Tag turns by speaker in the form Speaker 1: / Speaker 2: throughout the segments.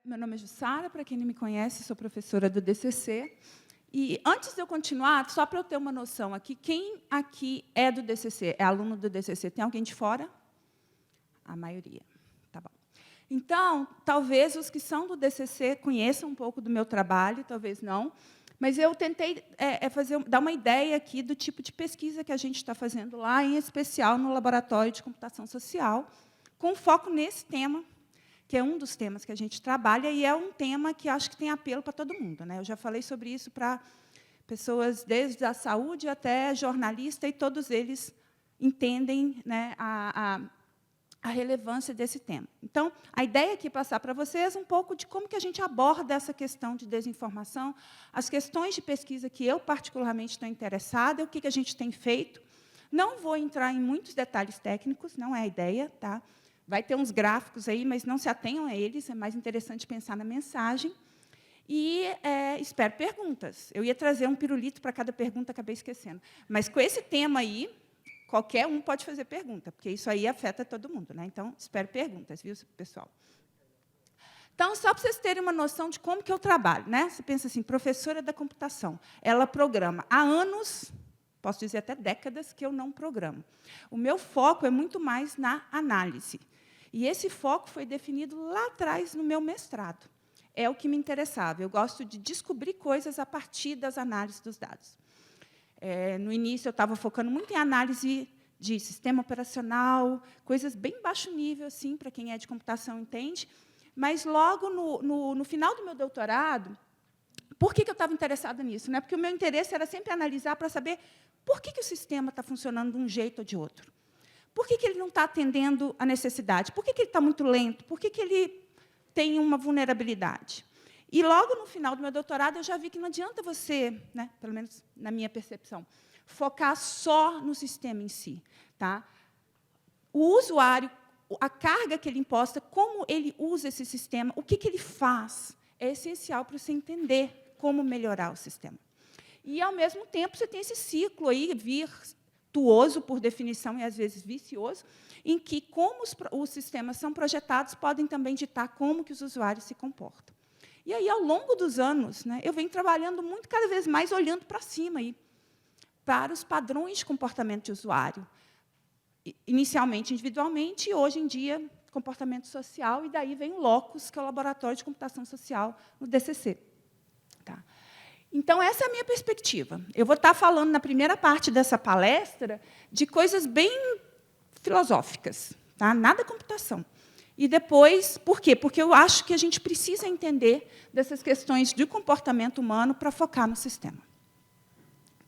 Speaker 1: Meu nome é Jussara, para quem não me conhece, sou professora do DCC. E, antes de eu continuar, só para eu ter uma noção aqui, quem aqui é do DCC, é aluno do DCC? Tem alguém de fora? A maioria. Tá bom. Então, talvez os que são do DCC conheçam um pouco do meu trabalho, talvez não, mas eu tentei dar uma ideia aqui do tipo de pesquisa que a gente está fazendo lá, em especial no Laboratório de Computação Social, com foco nesse tema, que é um dos temas que a gente trabalha, e é um tema que acho que tem apelo para todo mundo, né? Eu já falei sobre isso para pessoas desde a saúde até jornalista, e todos eles entendem, né, a relevância desse tema. Então, a ideia aqui é passar para vocês um pouco de como que a gente aborda essa questão de desinformação, as questões de pesquisa que eu, particularmente, estou interessada, o que a gente tem feito. Não vou entrar em muitos detalhes técnicos, não é a ideia, tá? Vai ter uns gráficos aí, mas não se atenham a eles, é mais interessante pensar na mensagem. E espero perguntas. Eu ia trazer um pirulito para cada pergunta, acabei esquecendo. Mas, com esse tema aí, qualquer um pode fazer pergunta, porque isso aí afeta todo mundo, né? Então, espero perguntas, viu, pessoal? Então, só para vocês terem uma noção de como que eu trabalho, né? Você pensa assim, professora da computação, ela programa há anos, posso dizer até décadas, que eu não programo. O meu foco é muito mais na análise. E esse foco foi definido lá atrás, no meu mestrado. É o que me interessava. Eu gosto de descobrir coisas a partir das análises dos dados. No início, eu estava focando muito em análise de sistema operacional, coisas bem baixo nível, assim, para quem é de computação entende. Mas, logo no final do meu doutorado, por que eu estava interessada nisso? Né? Porque o meu interesse era sempre analisar para saber por que o sistema está funcionando de um jeito ou de outro. Por que ele não está atendendo a necessidade? Por que ele está muito lento? Por que ele tem uma vulnerabilidade? E, logo no final do meu doutorado, eu já vi que não adianta você, né, pelo menos na minha percepção, focar só no sistema em si. Tá? O usuário, a carga que ele imposta, como ele usa esse sistema, o que ele faz, é essencial para você entender como melhorar o sistema. E, ao mesmo tempo, você tem esse ciclo aí, virtuoso, por definição, e, às vezes, vicioso, em que, como os sistemas são projetados, podem também ditar como que os usuários se comportam. E, aí, ao longo dos anos, né, eu venho trabalhando muito, cada vez mais, olhando para cima, aí, para os padrões de comportamento de usuário, inicialmente individualmente, e, hoje em dia, comportamento social, e daí vem o LOCUS, que é o Laboratório de Computação Social, no DCC. Tá? Então, essa é a minha perspectiva. Eu vou estar falando, na primeira parte dessa palestra, de coisas bem filosóficas, tá? Nada computação. E depois, por quê? Porque eu acho que a gente precisa entender dessas questões de comportamento humano para focar no sistema.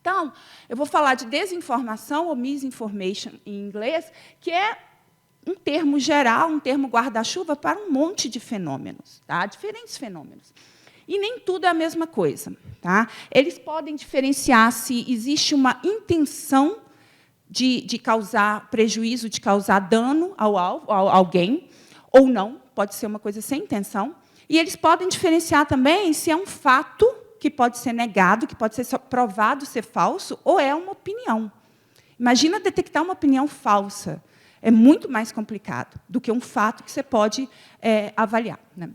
Speaker 1: Então, eu vou falar de desinformação, ou misinformation, em inglês, que é um termo geral, um termo guarda-chuva para um monte de fenômenos, tá? Diferentes fenômenos. E nem tudo é a mesma coisa. Tá? Eles podem diferenciar se existe uma intenção de causar prejuízo, de causar dano a alguém, ou não, pode ser uma coisa sem intenção. E eles podem diferenciar também se é um fato que pode ser negado, que pode ser provado ser falso, ou é uma opinião. Imagina detectar uma opinião falsa. É muito mais complicado do que um fato que você pode avaliar. Né?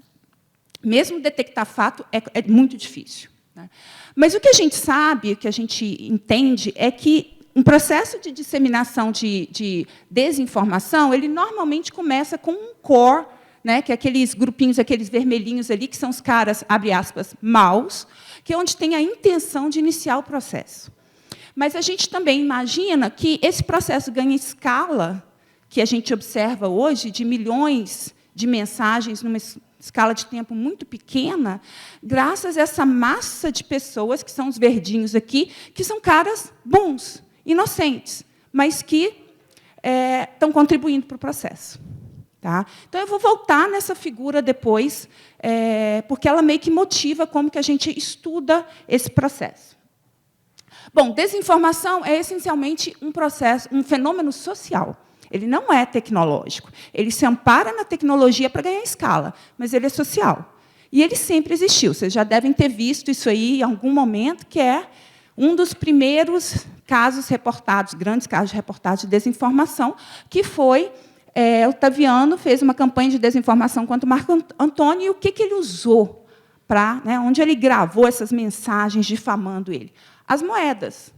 Speaker 1: Mesmo detectar fato é muito difícil. Né? Mas o que a gente sabe, o que a gente entende, é que um processo de disseminação de desinformação, ele normalmente começa com um core, né, que é aqueles grupinhos, aqueles vermelhinhos ali, que são os caras, abre aspas, maus, que é onde tem a intenção de iniciar o processo. Mas a gente também imagina que esse processo ganha escala, que a gente observa hoje, de milhões de mensagens numa escala de tempo muito pequena, graças a essa massa de pessoas, que são os verdinhos aqui, que são caras bons, inocentes, mas que estão contribuindo para o processo. Tá? Então, eu vou voltar nessa figura depois, porque ela meio que motiva como que a gente estuda esse processo. Bom, desinformação é, essencialmente, um processo, um fenômeno social. Ele não é tecnológico. Ele se ampara na tecnologia para ganhar escala, mas ele é social. E ele sempre existiu. Vocês já devem ter visto isso aí em algum momento, que é um dos primeiros casos reportados, grandes casos reportados de desinformação, que foi Otaviano fez uma campanha de desinformação contra o Marco Antônio, e o que ele usou para, onde ele gravou essas mensagens difamando ele? As moedas.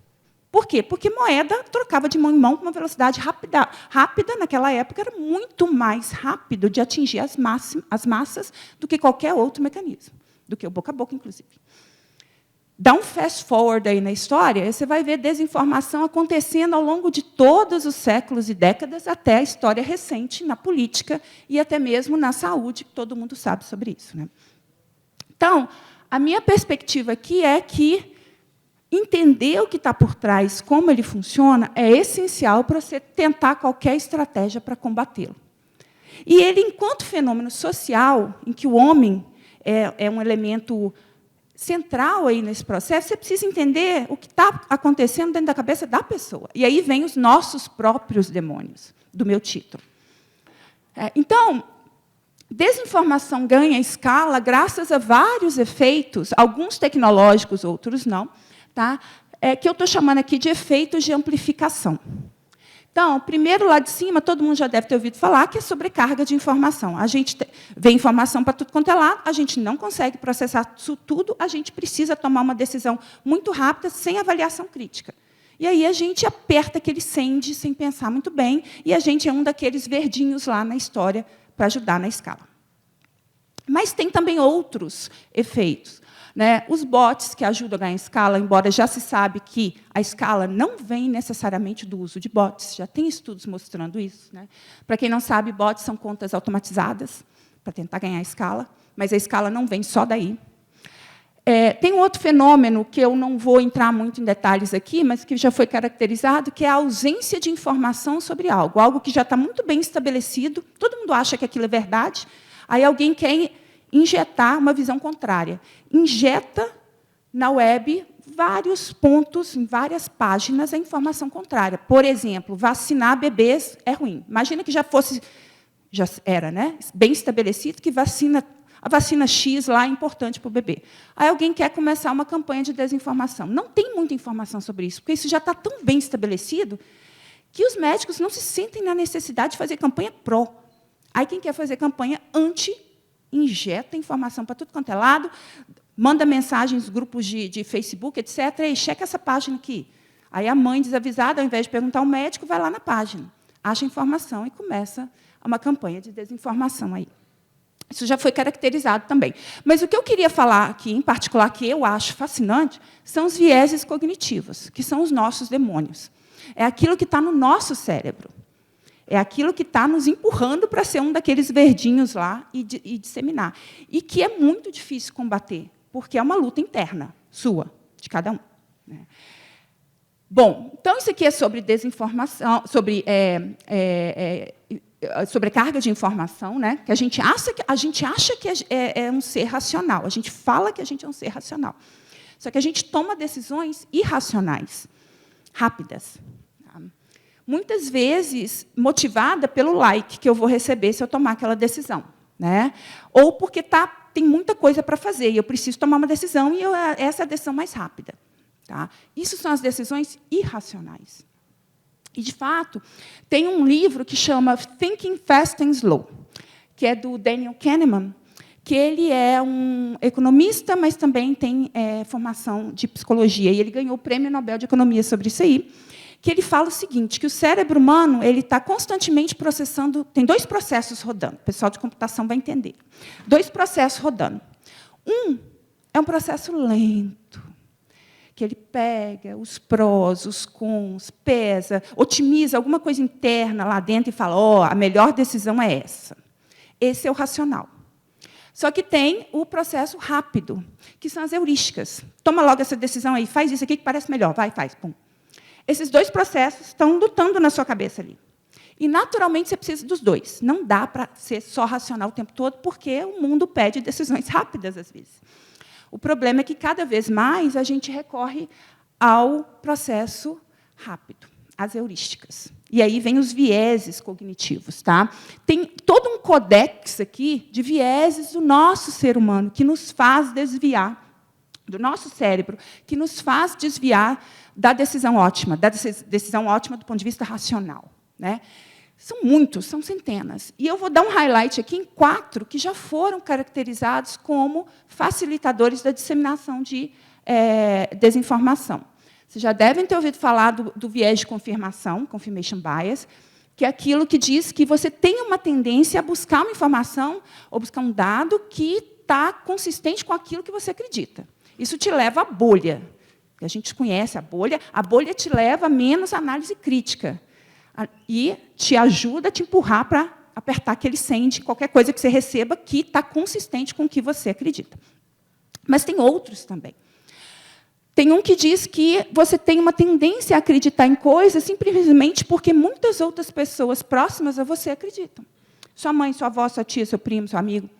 Speaker 1: Por quê? Porque moeda trocava de mão em mão com uma velocidade rápida. Rápida, naquela época, era muito mais rápido de atingir as massas do que qualquer outro mecanismo, do que o boca a boca, inclusive. Dá um fast forward aí na história, você vai ver desinformação acontecendo ao longo de todos os séculos e décadas, até a história recente na política e até mesmo na saúde, que todo mundo sabe sobre isso, né? Então, a minha perspectiva aqui é que entender o que está por trás, como ele funciona, é essencial para você tentar qualquer estratégia para combatê-lo. E ele, enquanto fenômeno social, em que o homem é um elemento central aí nesse processo, você precisa entender o que está acontecendo dentro da cabeça da pessoa. E aí vem os nossos próprios demônios, do meu título. Então, desinformação ganha escala graças a vários efeitos, alguns tecnológicos, outros não, tá? Que eu estou chamando aqui de efeitos de amplificação. Então, primeiro, lá de cima, todo mundo já deve ter ouvido falar, que é sobrecarga de informação. A gente vê informação para tudo quanto é lado, a gente não consegue processar isso tudo, a gente precisa tomar uma decisão muito rápida, sem avaliação crítica. E aí a gente aperta aquele send sem pensar muito bem, e a gente é um daqueles verdinhos lá na história para ajudar na escala. Mas tem também outros efeitos. Os bots que ajudam a ganhar escala, embora já se sabe que a escala não vem necessariamente do uso de bots, já tem estudos mostrando isso. Para quem não sabe, bots são contas automatizadas para tentar ganhar escala, mas a escala não vem só daí. Tem um outro fenômeno que eu não vou entrar muito em detalhes aqui, mas que já foi caracterizado, que é a ausência de informação sobre algo que já está muito bem estabelecido, todo mundo acha que aquilo é verdade, aí alguém quer injetar uma visão contrária. Injeta na web vários pontos, em várias páginas, a informação contrária. Por exemplo, vacinar bebês é ruim. Imagina que já era, bem estabelecido que a vacina X lá é importante para o bebê. Aí alguém quer começar uma campanha de desinformação. Não tem muita informação sobre isso, porque isso já está tão bem estabelecido que os médicos não se sentem na necessidade de fazer campanha pró. Aí quem quer fazer campanha anti, injeta informação para tudo quanto é lado, manda mensagens, grupos de Facebook, etc. E checa essa página aqui. Aí a mãe desavisada, ao invés de perguntar ao médico, vai lá na página, acha informação e começa uma campanha de desinformação aí. Isso já foi caracterizado também. Mas o que eu queria falar aqui, em particular, que eu acho fascinante, são os vieses cognitivos, que são os nossos demônios. É aquilo que está no nosso cérebro. É aquilo que está nos empurrando para ser um daqueles verdinhos lá e disseminar. E que é muito difícil combater, porque é uma luta interna, sua, de cada um. Bom, então, isso aqui é sobre desinformação, sobre sobrecarga de informação, que a gente acha que é um ser racional, a gente fala que a gente é um ser racional. Só que a gente toma decisões irracionais, rápidas. Muitas vezes motivada pelo like que eu vou receber se eu tomar aquela decisão. Ou porque tem muita coisa para fazer, e eu preciso tomar uma decisão, e essa é a decisão mais rápida. Isso são as decisões irracionais. E, de fato, tem um livro que chama Thinking Fast and Slow, que é do Daniel Kahneman, que ele é um economista, mas também tem formação de psicologia, e ele ganhou o Prêmio Nobel de Economia sobre isso aí, que ele fala o seguinte, que o cérebro humano está constantemente processando, tem 2 processos rodando, o pessoal de computação vai entender. 2 processos rodando. Um é um processo lento, que ele pega os prós, os cons, pesa, otimiza alguma coisa interna lá dentro e fala, a melhor decisão é essa. Esse é o racional. Só que tem o processo rápido, que são as heurísticas. Toma logo essa decisão aí, faz isso aqui que parece melhor, vai, faz, pum. Esses 2 processos estão lutando na sua cabeça ali. E, naturalmente, você precisa dos 2. Não dá para ser só racional o tempo todo, porque o mundo pede decisões rápidas, às vezes. O problema é que, cada vez mais, a gente recorre ao processo rápido, às heurísticas. E aí vem os vieses cognitivos. Tem todo um codex aqui de vieses do nosso ser humano, que nos faz desviar, do nosso cérebro, que nos faz desviar da decisão ótima do ponto de vista racional. São muitos, são centenas. E eu vou dar um highlight aqui em 4 que já foram caracterizados como facilitadores da disseminação de desinformação. Vocês já devem ter ouvido falar do viés de confirmação, confirmation bias, que é aquilo que diz que você tem uma tendência a buscar uma informação ou buscar um dado que está consistente com aquilo que você acredita. Isso te leva à bolha. A gente conhece a bolha te leva a menos análise crítica e te ajuda a te empurrar para apertar aquele send, qualquer coisa que você receba que está consistente com o que você acredita. Mas tem outros também. Tem um que diz que você tem uma tendência a acreditar em coisas simplesmente porque muitas outras pessoas próximas a você acreditam. Sua mãe, sua avó, sua tia, seu primo, seu amigo.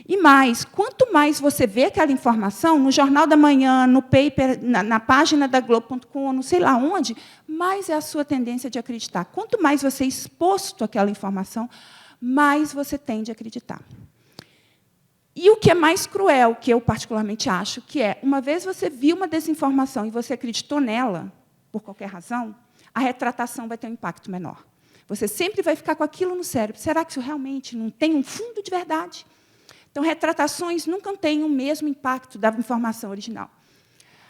Speaker 1: E mais, quanto mais você vê aquela informação no Jornal da Manhã, no paper, na página da Globo.com, não sei lá onde, mais é a sua tendência de acreditar. Quanto mais você é exposto àquela informação, mais você tende a acreditar. E o que é mais cruel, que eu particularmente acho, que é, uma vez você viu uma desinformação e você acreditou nela, por qualquer razão, a retratação vai ter um impacto menor. Você sempre vai ficar com aquilo no cérebro. Será que isso realmente não tem um fundo de verdade? Então, retratações nunca têm o mesmo impacto da informação original.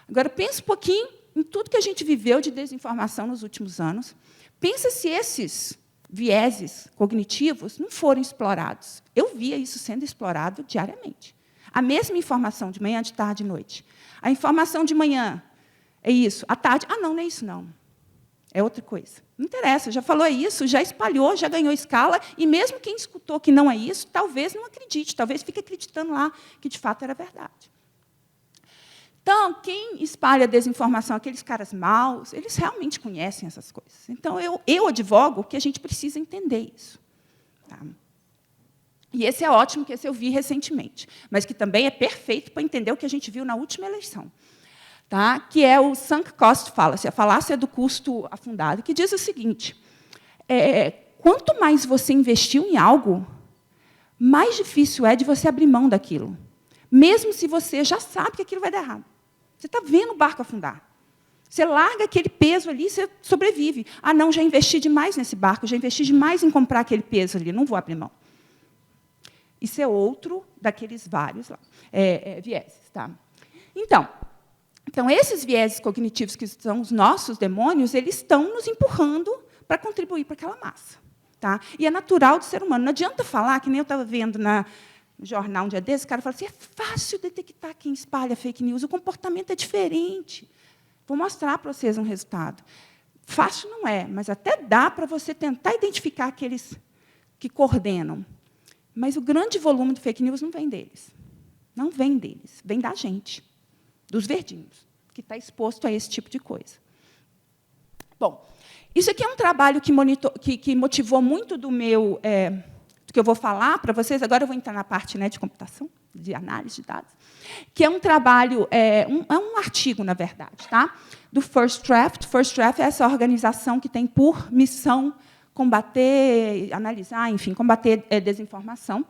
Speaker 1: Agora, pense um pouquinho em tudo que a gente viveu de desinformação nos últimos anos. Pensa se esses vieses cognitivos não foram explorados. Eu via isso sendo explorado diariamente. A mesma informação de manhã, de tarde, de noite. A informação de manhã é isso. À tarde, não é isso, não. É outra coisa. Não interessa, já falou isso, já espalhou, já ganhou escala, e mesmo quem escutou que não é isso, talvez não acredite, talvez fique acreditando lá que, de fato, era verdade. Então, quem espalha desinformação, aqueles caras maus, eles realmente conhecem essas coisas. Então, eu advogo que a gente precisa entender isso. Tá? E esse é ótimo, que esse eu vi recentemente, mas que também é perfeito para entender o que a gente viu na última eleição. Tá? Que é o sunk cost fallacy, a falácia do custo afundado, que diz o seguinte, quanto mais você investiu em algo, mais difícil é de você abrir mão daquilo, mesmo se você já sabe que aquilo vai dar errado. Você está vendo o barco afundar. Você larga aquele peso ali, você sobrevive. Não, já investi demais nesse barco, já investi demais em comprar aquele peso ali, não vou abrir mão. Isso é outro daqueles vários lá, vieses. Tá? Então, esses vieses cognitivos, que são os nossos demônios, eles estão nos empurrando para contribuir para aquela massa. Tá? E é natural do ser humano. Não adianta falar, que nem eu estava vendo no jornal um dia desses, o cara fala assim, é fácil detectar quem espalha fake news, o comportamento é diferente. Vou mostrar para vocês um resultado. Fácil não é, mas até dá para você tentar identificar aqueles que coordenam. Mas o grande volume de fake news não vem deles. Não vem deles, vem da gente. Dos verdinhos, que está exposto a esse tipo de coisa. Bom, isso aqui é um trabalho que motivou muito do que eu vou falar para vocês. Agora eu vou entrar na parte de computação, de análise de dados, que é um trabalho, um artigo, na verdade, tá? Do First Draft. First Draft é essa organização que tem por missão combater, analisar, enfim, combater desinformação,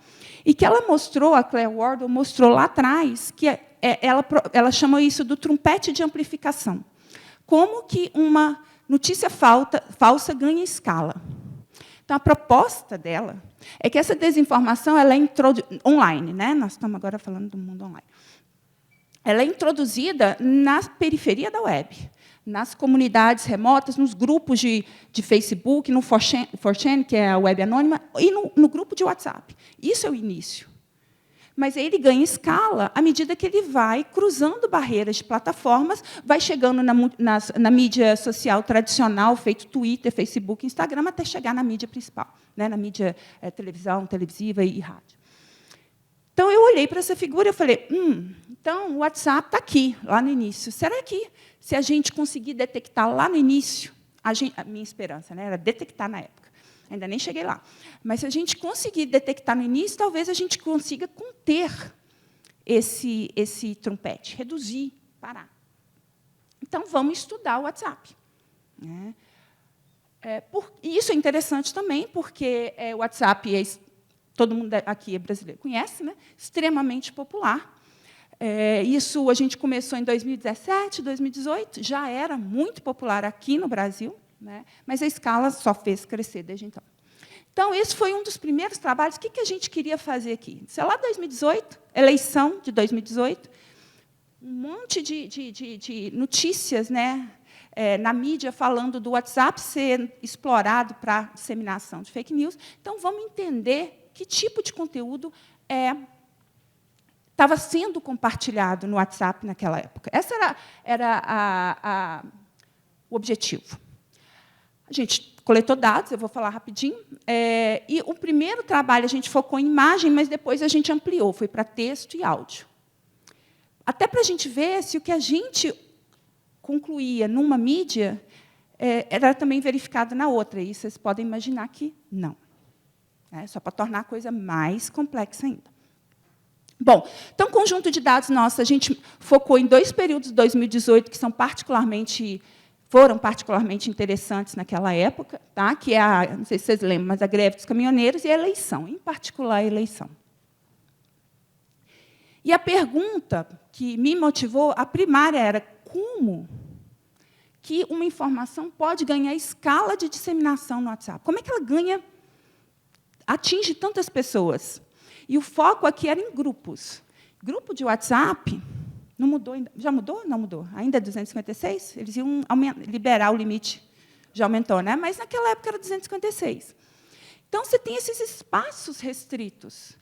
Speaker 1: e que ela mostrou, a Claire Wardle mostrou lá atrás, que ela chama isso do trompete de amplificação. Como que uma notícia falsa ganha escala. Então, a proposta dela é que essa desinformação ela é online, né? Nós estamos agora falando do mundo online. Ela é introduzida na periferia da web, nas comunidades remotas, nos grupos de Facebook, no 4chan, que é a web anônima, e no grupo de WhatsApp. Isso é o início. Mas ele ganha escala à medida que ele vai cruzando barreiras de plataformas, vai chegando na mídia social tradicional, feito Twitter, Facebook, Instagram, até chegar na mídia principal, né, na mídia televisão, televisiva e rádio. Então, eu olhei para essa figura e falei, então, o WhatsApp está aqui, lá no início. Será que, se a gente conseguir detectar lá no início, a minha esperança, né, era detectar na época, ainda nem cheguei lá. Mas, se a gente conseguir detectar no início, talvez a gente consiga conter esse trompete, reduzir, parar. Então, vamos estudar o WhatsApp. Né? E isso é interessante também, porque o WhatsApp, todo mundo aqui é brasileiro, conhece, né? Extremamente popular. Isso a gente começou em 2017, 2018, já era muito popular aqui no Brasil, né? Mas a escala só fez crescer desde então. Então, esse foi um dos primeiros trabalhos. O que a gente queria fazer aqui? Sei lá, 2018, eleição de 2018, um monte de notícias, né, na mídia falando do WhatsApp ser explorado para disseminação de fake news. Então, vamos entender que tipo de conteúdo estava sendo compartilhado no WhatsApp naquela época. Esse era o objetivo. A gente coletou dados, eu vou falar rapidinho. E o primeiro trabalho a gente focou em imagem, mas depois a gente ampliou, foi para texto e áudio. Até para a gente ver se o que a gente concluía numa mídia era também verificado na outra. E vocês podem imaginar que não. Só para tornar a coisa mais complexa ainda. Bom, então, conjunto de dados nosso, a gente focou em 2 períodos de 2018 que foram particularmente interessantes naquela época, tá? Que é não sei se vocês lembram, mas a greve dos caminhoneiros e a eleição, em particular a eleição. E a pergunta que me motivou, a primária, era como que uma informação pode ganhar escala de disseminação no WhatsApp? Como é que ela atinge tantas pessoas? E o foco aqui era em grupos. Grupo de WhatsApp não mudou ainda. Já mudou? Não mudou. Ainda é 256? Eles iam liberar o limite. Já aumentou, né? Mas naquela época era 256. Então, você tem esses espaços restritos.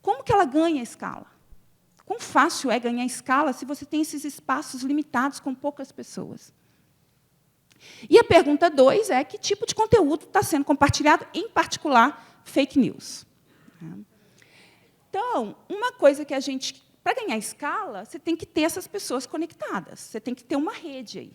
Speaker 1: Como que ela ganha escala? Quão fácil é ganhar escala se você tem esses espaços limitados com poucas pessoas? E a pergunta 2 é que tipo de conteúdo está sendo compartilhado, em particular, fake news. Então, uma coisa que para ganhar escala, você tem que ter essas pessoas conectadas, você tem que ter uma rede aí.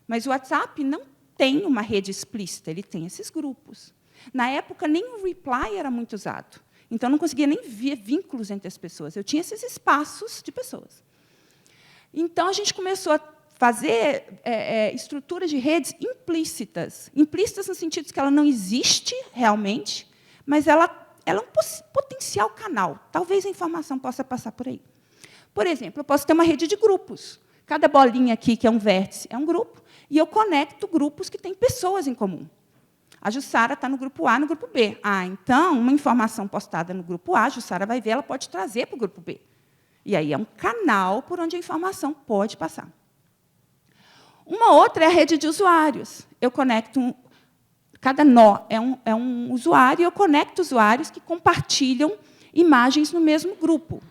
Speaker 1: Mas o WhatsApp não tem uma rede explícita, ele tem esses grupos. Na época, nem o reply era muito usado. Então, não conseguia nem ver vínculos entre as pessoas. Eu tinha esses espaços de pessoas. Então, a gente começou a fazer estruturas de redes implícitas. Implícitas no sentido de que ela não existe realmente, mas ela é um potencial canal. Talvez a informação possa passar por aí. Por exemplo, eu posso ter uma rede de grupos. Cada bolinha aqui, que é um vértice, é um grupo, e eu conecto grupos que têm pessoas em comum. A Jussara está no grupo A, no grupo B. Então, uma informação postada no grupo A, a Jussara vai ver, ela pode trazer para o grupo B. E aí é um canal por onde a informação pode passar. Uma outra é a rede de usuários. Eu conecto cada nó é um usuário, e eu conecto usuários que compartilham imagens no mesmo grupo.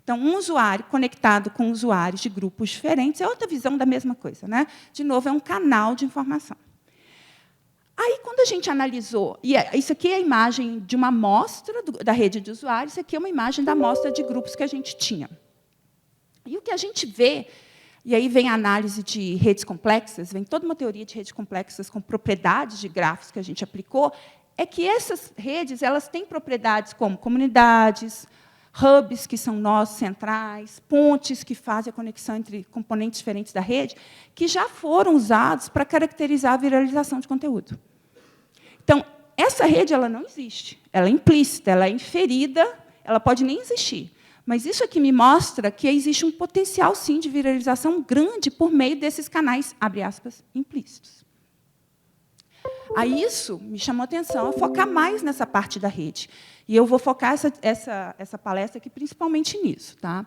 Speaker 1: Então, um usuário conectado com usuários de grupos diferentes é outra visão da mesma coisa, né? De novo, é um canal de informação. Aí, quando a gente analisou, e isso aqui é a imagem de uma amostra da rede de usuários, isso aqui é uma imagem da amostra de grupos que a gente tinha. E o que a gente vê, e aí vem a análise de redes complexas, vem toda uma teoria de redes complexas com propriedades de grafos que a gente aplicou, é que essas redes elas têm propriedades como comunidades, hubs, que são nós centrais, pontes que fazem a conexão entre componentes diferentes da rede, que já foram usados para caracterizar a viralização de conteúdo. Então, essa rede ela não existe, ela é implícita, ela é inferida, ela pode nem existir. Mas isso aqui me mostra que existe um potencial, sim, de viralização grande por meio desses canais, abre aspas, implícitos. Aí isso me chamou a atenção a focar mais nessa parte da rede. E eu vou focar essa palestra aqui principalmente nisso. Tá?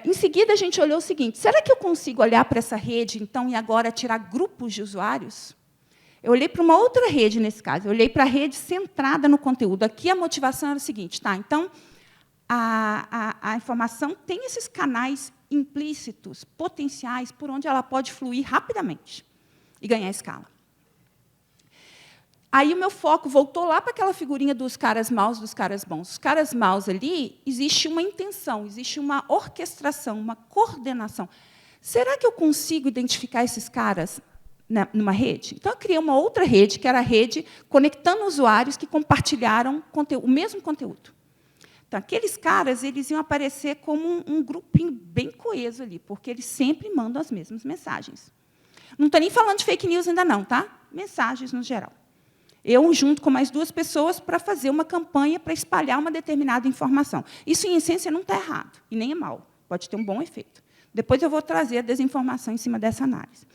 Speaker 1: Em seguida, a gente olhou o seguinte, será que eu consigo olhar para essa rede, então, e agora tirar grupos de usuários? Eu olhei para uma outra rede, nesse caso. Eu olhei para a rede centrada no conteúdo. Aqui, a motivação era a seguinte. Tá, então, a informação tem esses canais implícitos, potenciais, por onde ela pode fluir rapidamente e ganhar escala. Aí o meu foco voltou lá para aquela figurinha dos caras maus, dos caras bons. Os caras maus ali, existe uma intenção, existe uma orquestração, uma coordenação. Será que eu consigo identificar esses caras numa rede? Então, eu criei uma outra rede, que era a rede conectando usuários que compartilharam o mesmo conteúdo. Então, aqueles caras eles iam aparecer como um grupinho bem coeso ali, porque eles sempre mandam as mesmas mensagens. Não estou nem falando de fake news ainda não, tá? Mensagens no geral. Eu, junto com mais 2 pessoas, para fazer uma campanha para espalhar uma determinada informação. Isso, em essência, não está errado, e nem é mal. Pode ter um bom efeito. Depois eu vou trazer a desinformação em cima dessa análise.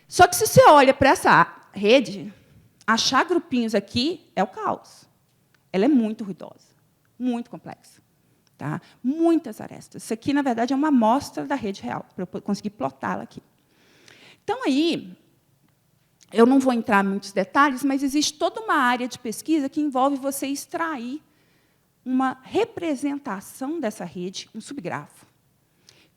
Speaker 1: Só que, se você olha para essa rede, achar grupinhos aqui é o caos. Ela é muito ruidosa, muito complexa. Tá? Muitas arestas. Isso aqui, na verdade, é uma amostra da rede real, para eu conseguir plotá-la aqui. Então, aí, eu não vou entrar em muitos detalhes, mas existe toda uma área de pesquisa que envolve você extrair uma representação dessa rede, um subgrafo,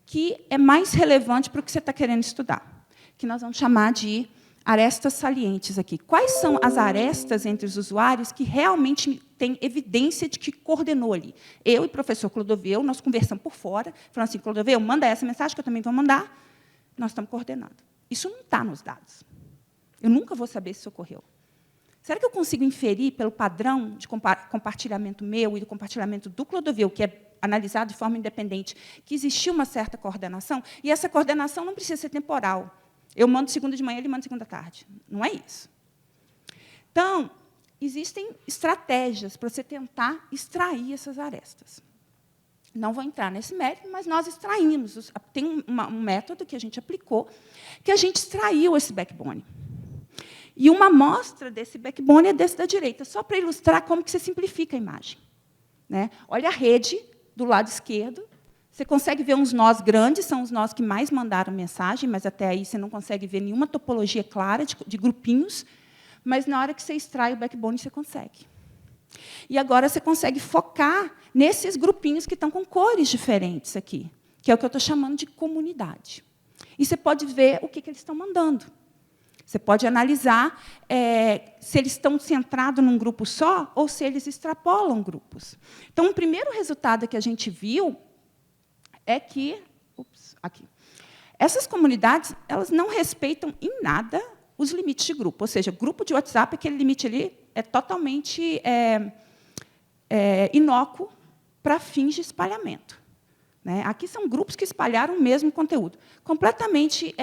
Speaker 1: que é mais relevante para o que você está querendo estudar, que nós vamos chamar de arestas salientes aqui. Quais são as arestas entre os usuários que realmente têm evidência de que coordenou ali? Eu e o professor Clodoveu, nós conversamos por fora, falando assim, Clodoveu, manda essa mensagem que eu também vou mandar, nós estamos coordenando. Isso não está nos dados. Eu nunca vou saber se isso ocorreu. Será que eu consigo inferir, pelo padrão de compartilhamento meu e do compartilhamento do Clodoveu, que é analisado de forma independente, que existiu uma certa coordenação? E essa coordenação não precisa ser temporal. Eu mando segunda de manhã, ele manda segunda à tarde. Não é isso. Então, existem estratégias para você tentar extrair essas arestas. Não vou entrar nesse mérito, mas nós extraímos. Tem um método que a gente aplicou, que a gente extraiu esse backbone. E uma amostra desse backbone é desse da direita, só para ilustrar como que você simplifica a imagem. Né? Olha a rede do lado esquerdo. Você consegue ver uns nós grandes, são os nós que mais mandaram mensagem, mas até aí você não consegue ver nenhuma topologia clara de grupinhos, mas na hora que você extrai o backbone, você consegue. E agora você consegue focar nesses grupinhos que estão com cores diferentes aqui, que é o que eu estou chamando de comunidade. E você pode ver o que eles estão mandando. Você pode analisar se eles estão centrados num grupo só ou se eles extrapolam grupos. Então, o primeiro resultado que a gente viu é que essas comunidades elas não respeitam em nada os limites de grupo. Ou seja, grupo de WhatsApp, aquele limite ali é totalmente inócuo para fins de espalhamento. Né? Aqui são grupos que espalharam o mesmo conteúdo, completamente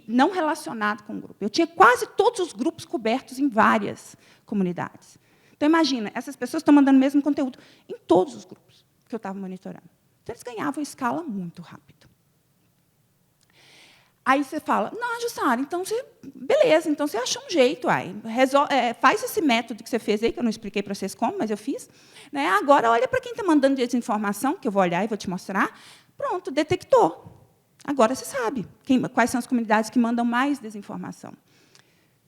Speaker 1: não relacionado com o grupo. Eu tinha quase todos os grupos cobertos em várias comunidades. Então, imagina, essas pessoas estão mandando o mesmo conteúdo em todos os grupos que eu estava monitorando. Então, eles ganhavam escala muito rápido. Aí você fala, não, Jussara, então beleza, então você achou um jeito, faz esse método que você fez aí, que eu não expliquei para vocês como, mas eu fiz. Né? Agora, olha para quem está mandando desinformação, que eu vou olhar e vou te mostrar. Pronto, detectou. Agora você sabe quais são as comunidades que mandam mais desinformação.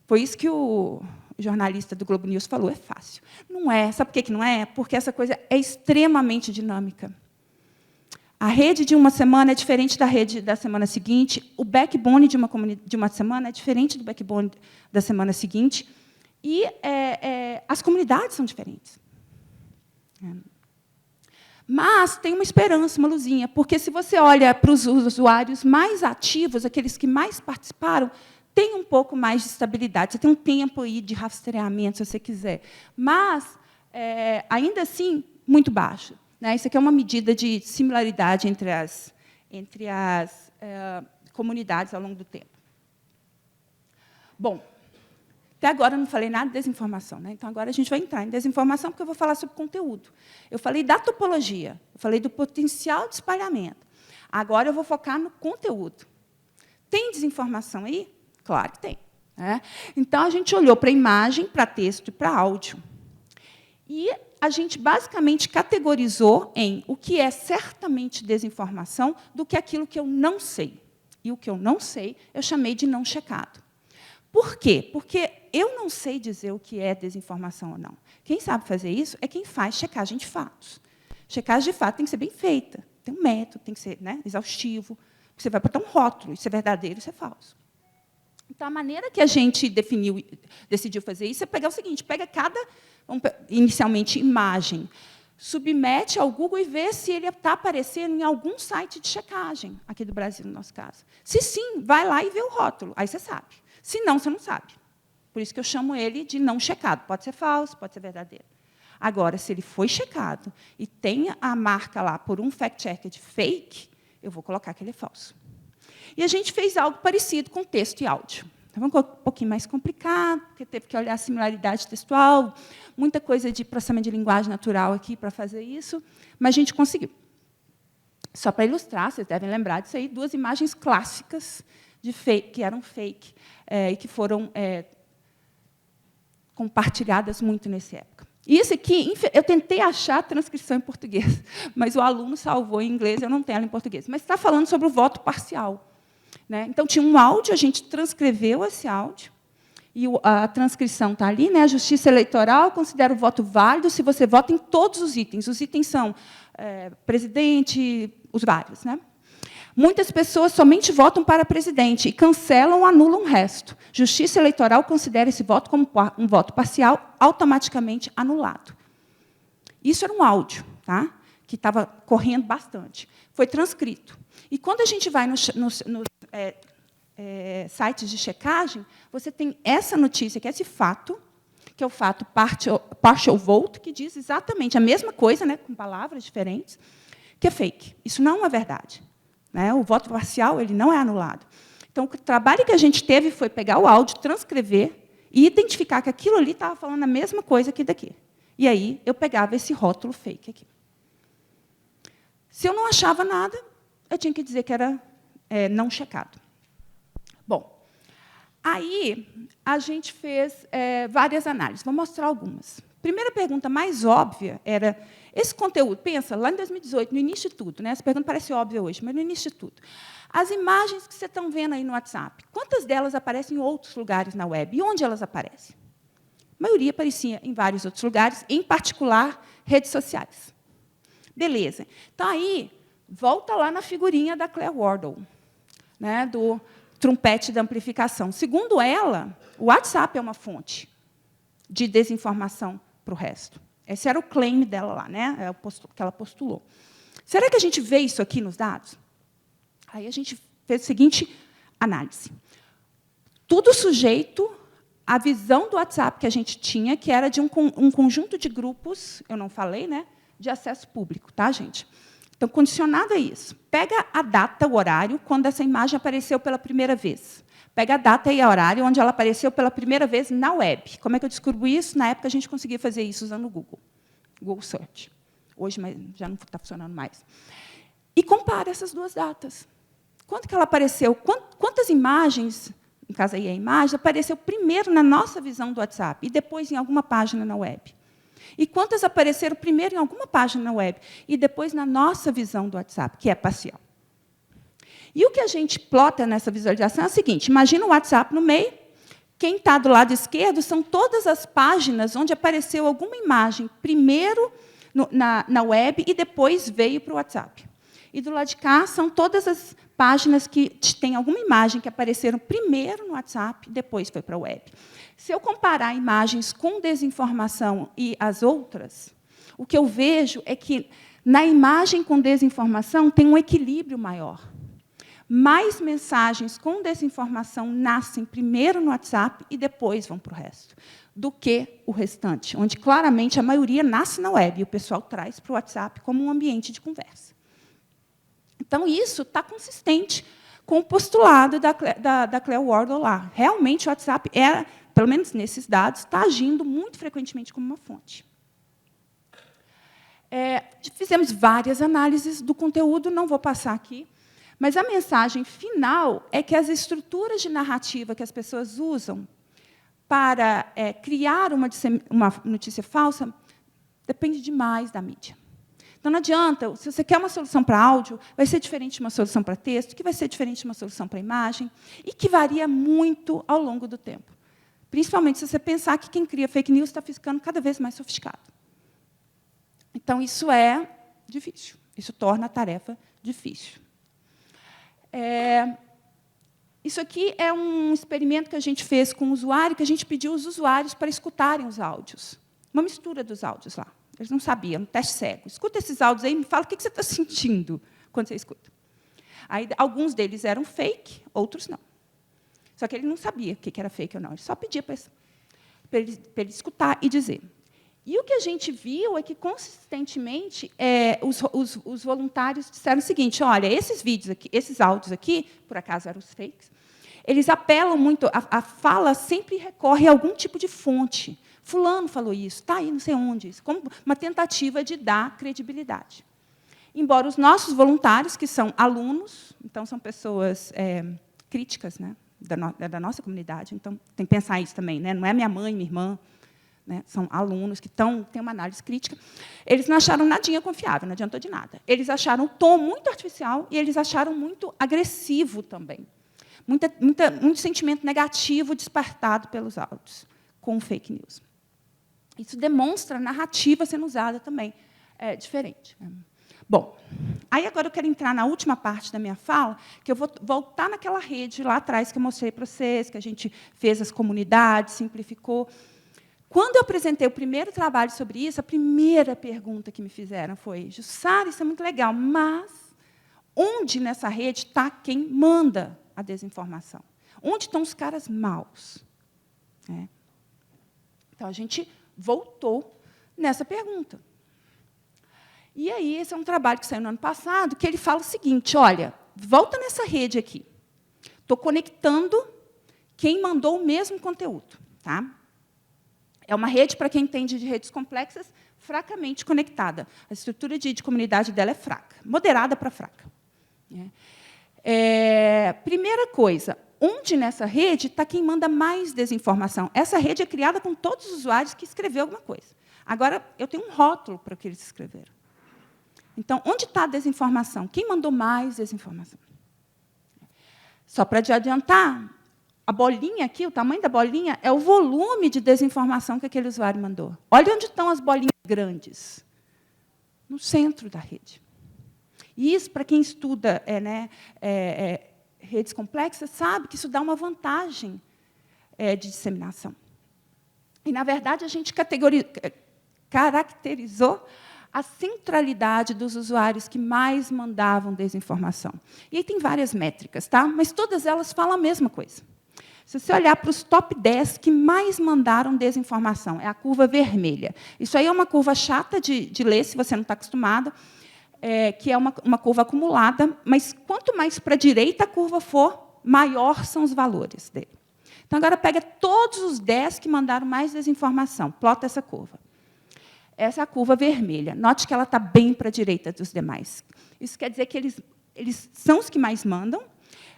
Speaker 1: Foi isso que o jornalista do Globo News falou, é fácil. Não é. Sabe por que não é? Porque essa coisa é extremamente dinâmica. A rede de uma semana é diferente da rede da semana seguinte, o backbone de uma semana é diferente do backbone da semana seguinte, e as comunidades são diferentes. Mas tem uma esperança, uma luzinha, porque, se você olha para os usuários mais ativos, aqueles que mais participaram, tem um pouco mais de estabilidade. Você tem um tempo aí de rastreamento, se você quiser, mas, ainda assim, muito baixo. Isso aqui é uma medida de similaridade entre as comunidades ao longo do tempo. Bom, até agora eu não falei nada de desinformação. Então, agora a gente vai entrar em desinformação, porque eu vou falar sobre conteúdo. Eu falei da topologia, eu falei do potencial de espalhamento. Agora eu vou focar no conteúdo. Tem desinformação aí? Claro que tem. Então, a gente olhou para imagem, para texto e para áudio. E a gente, basicamente, categorizou em o que é certamente desinformação do que aquilo que eu não sei. E o que eu não sei, eu chamei de não checado. Por quê? Porque eu não sei dizer o que é desinformação ou não. Quem sabe fazer isso é quem faz checagem de fatos. Checagem de fato tem que ser bem feita. Tem um método, tem que ser exaustivo. Você vai botar um rótulo, isso é verdadeiro, isso é falso. Então, a maneira que a gente decidiu fazer isso é pegar o seguinte, pega inicialmente, imagem, submete ao Google e vê se ele está aparecendo em algum site de checagem, aqui do Brasil, no nosso caso. Se sim, vai lá e vê o rótulo, aí você sabe. Se não, você não sabe. Por isso que eu chamo ele de não checado. Pode ser falso, pode ser verdadeiro. Agora, se ele foi checado e tem a marca lá por um fact-checker de fake, eu vou colocar que ele é falso. E a gente fez algo parecido com texto e áudio. Então, um pouquinho mais complicado, porque teve que olhar a similaridade textual, muita coisa de processamento de linguagem natural aqui para fazer isso, mas a gente conseguiu. Só para ilustrar, vocês devem lembrar disso aí, 2 imagens clássicas de fake, que eram fake, e que foram compartilhadas muito nessa época. E isso aqui, eu tentei achar a transcrição em português, mas o aluno salvou em inglês, eu não tenho ela em português. Mas está falando sobre o voto parcial, né? Então, tinha um áudio, a gente transcreveu esse áudio, e a transcrição está ali, né? A Justiça Eleitoral considera o voto válido se você vota em todos os itens. Os itens são presidente, os vários, né? Muitas pessoas somente votam para presidente e cancelam ou anulam o resto. Justiça Eleitoral considera esse voto como um voto parcial automaticamente anulado. Isso era um áudio, tá? Que estava correndo bastante. Foi transcrito. E quando a gente vai nos sites de checagem, você tem essa notícia, que é esse fato, que é o fato partial vote, que diz exatamente a mesma coisa, né, com palavras diferentes, que é fake. Isso não é uma verdade. Né? O voto parcial ele não é anulado. Então, o trabalho que a gente teve foi pegar o áudio, transcrever e identificar que aquilo ali estava falando a mesma coisa que daqui. E aí, eu pegava esse rótulo fake aqui. Se eu não achava nada, eu tinha que dizer que era não checado. Bom, aí a gente fez várias análises. Vou mostrar algumas. Primeira pergunta mais óbvia era, esse conteúdo, pensa, lá em 2018, no início de tudo, né? Essa pergunta parece óbvia hoje, mas no início de tudo. As imagens que vocês estão vendo aí no WhatsApp, quantas delas aparecem em outros lugares na web? E onde elas aparecem? A maioria aparecia em vários outros lugares, em particular, redes sociais. Beleza. Então, aí, volta lá na figurinha da Claire Wardle, né? Do trompete da amplificação. Segundo ela, o WhatsApp é uma fonte de desinformação para o resto. Esse era o claim dela lá, né? É o que ela postulou. Será que a gente vê isso aqui nos dados? Aí a gente fez a seguinte análise. Tudo sujeito à visão do WhatsApp que a gente tinha, que era de um conjunto de grupos, eu não falei, né? De acesso público, tá, gente? Então, condicionado a isso. Pega a data, o horário, quando essa imagem apareceu pela primeira vez. Pega a data e o horário onde ela apareceu pela primeira vez na web. Como é que eu descubro isso? Na época, a gente conseguia fazer isso usando o Google Search. Hoje já não está funcionando mais. E compara essas duas datas. Quando que ela apareceu? Quantas imagens, no caso aí a imagem, apareceu primeiro na nossa visão do WhatsApp e depois em alguma página na web? E quantas apareceram primeiro em alguma página na web e depois na nossa visão do WhatsApp, que é parcial? E o que a gente plota nessa visualização é o seguinte, imagina o WhatsApp no meio, quem está do lado esquerdo são todas as páginas onde apareceu alguma imagem primeiro na web e depois veio para o WhatsApp. E do lado de cá são todas as páginas que têm alguma imagem que apareceram primeiro no WhatsApp e depois foi para a web. Se eu comparar imagens com desinformação e as outras, o que eu vejo é que, na imagem com desinformação, tem um equilíbrio maior. Mais mensagens com desinformação nascem primeiro no WhatsApp e depois vão para o resto, do que o restante, onde, claramente, a maioria nasce na web e o pessoal traz para o WhatsApp como um ambiente de conversa. Então, isso está consistente com o postulado da Claire Wardle lá. Realmente, o WhatsApp, pelo menos nesses dados, está agindo muito frequentemente como uma fonte. Fizemos várias análises do conteúdo, não vou passar aqui, mas a mensagem final é que as estruturas de narrativa que as pessoas usam para criar uma notícia falsa depende demais da mídia. Então, não adianta, se você quer uma solução para áudio, vai ser diferente de uma solução para texto, que vai ser diferente de uma solução para imagem, e que varia muito ao longo do tempo. Principalmente se você pensar que quem cria fake news está ficando cada vez mais sofisticado. Então, isso é difícil. Isso torna a tarefa difícil. Isso aqui é um experimento que a gente fez com o usuário, que a gente pediu os usuários para escutarem os áudios. Uma mistura dos áudios lá. Eles não sabiam, um teste cego. Escuta esses áudios aí e me fala o que você está sentindo quando você escuta. Aí, alguns deles eram fake, outros não. Só que ele não sabia o que era fake ou não. Ele só pedia para ele escutar e dizer. E o que a gente viu é que, consistentemente, os voluntários disseram o seguinte, olha, esses vídeos aqui, esses áudios aqui, por acaso eram os fakes, eles apelam muito, a fala sempre recorre a algum tipo de fonte. Fulano falou isso, está aí, não sei onde, isso, como uma tentativa de dar credibilidade. Embora os nossos voluntários, que são alunos, então são pessoas críticas, né, da nossa comunidade, então tem que pensar isso também, né, não é minha mãe, minha irmã, né, são alunos que têm uma análise crítica, eles não acharam nadinha confiável, não adiantou de nada. Eles acharam o tom muito artificial e eles acharam muito agressivo também. Muito sentimento negativo despertado pelos áudios com fake news. Isso demonstra a narrativa sendo usada também. É diferente. Bom, aí agora eu quero entrar na última parte da minha fala, que eu vou voltar naquela rede lá atrás que eu mostrei para vocês, que a gente fez as comunidades, simplificou. Quando eu apresentei o primeiro trabalho sobre isso, a primeira pergunta que me fizeram foi: Jussara, isso é muito legal, mas onde nessa rede está quem manda a desinformação? Onde estão os caras maus? Então, a gente voltou nessa pergunta. E aí, esse é um trabalho que saiu no ano passado, que ele fala o seguinte: olha, volta nessa rede aqui. Estou conectando quem mandou o mesmo conteúdo. Tá? É uma rede, para quem entende de redes complexas, fracamente conectada. A estrutura de comunidade dela é fraca, moderada para fraca. Primeira coisa, onde nessa rede está quem manda mais desinformação? Essa rede é criada com todos os usuários que escreveram alguma coisa. Agora, eu tenho um rótulo para o que eles escreveram. Então, onde está a desinformação? Quem mandou mais desinformação? Só para te adiantar, a bolinha aqui, o tamanho da bolinha, é o volume de desinformação que aquele usuário mandou. Olha onde estão as bolinhas grandes. No centro da rede. E isso, para quem estuda redes complexas, sabe que isso dá uma vantagem de disseminação. E, na verdade, a gente caracterizou a centralidade dos usuários que mais mandavam desinformação. E aí tem várias métricas, tá? Mas todas elas falam a mesma coisa. Se você olhar para os top 10 que mais mandaram desinformação, é a curva vermelha. Isso aí é uma curva chata de ler, se você não está acostumado, que é uma curva acumulada, mas quanto mais para a direita a curva for, maior são os valores dele. Então, agora pega todos os 10 que mandaram mais desinformação, plota essa curva. Essa é a curva vermelha. Note que ela está bem para a direita dos demais. Isso quer dizer que eles são os que mais mandam,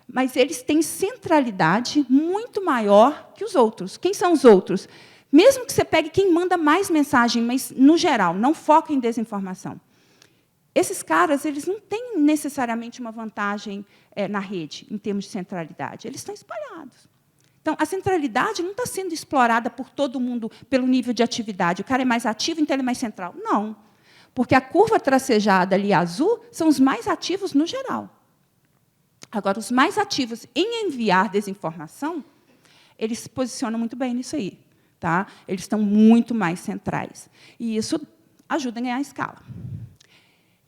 Speaker 1: mas eles têm centralidade muito maior que os outros. Quem são os outros? Mesmo que você pegue quem manda mais mensagem, mas, no geral, não foca em desinformação. Esses caras eles não têm necessariamente uma vantagem na rede, em termos de centralidade. Eles estão espalhados. Então, a centralidade não está sendo explorada por todo mundo pelo nível de atividade. O cara é mais ativo, então ele é mais central. Não. Porque a curva tracejada ali azul são os mais ativos no geral. Agora, os mais ativos em enviar desinformação, eles se posicionam muito bem nisso aí. Tá? Eles estão muito mais centrais. E isso ajuda a ganhar escala.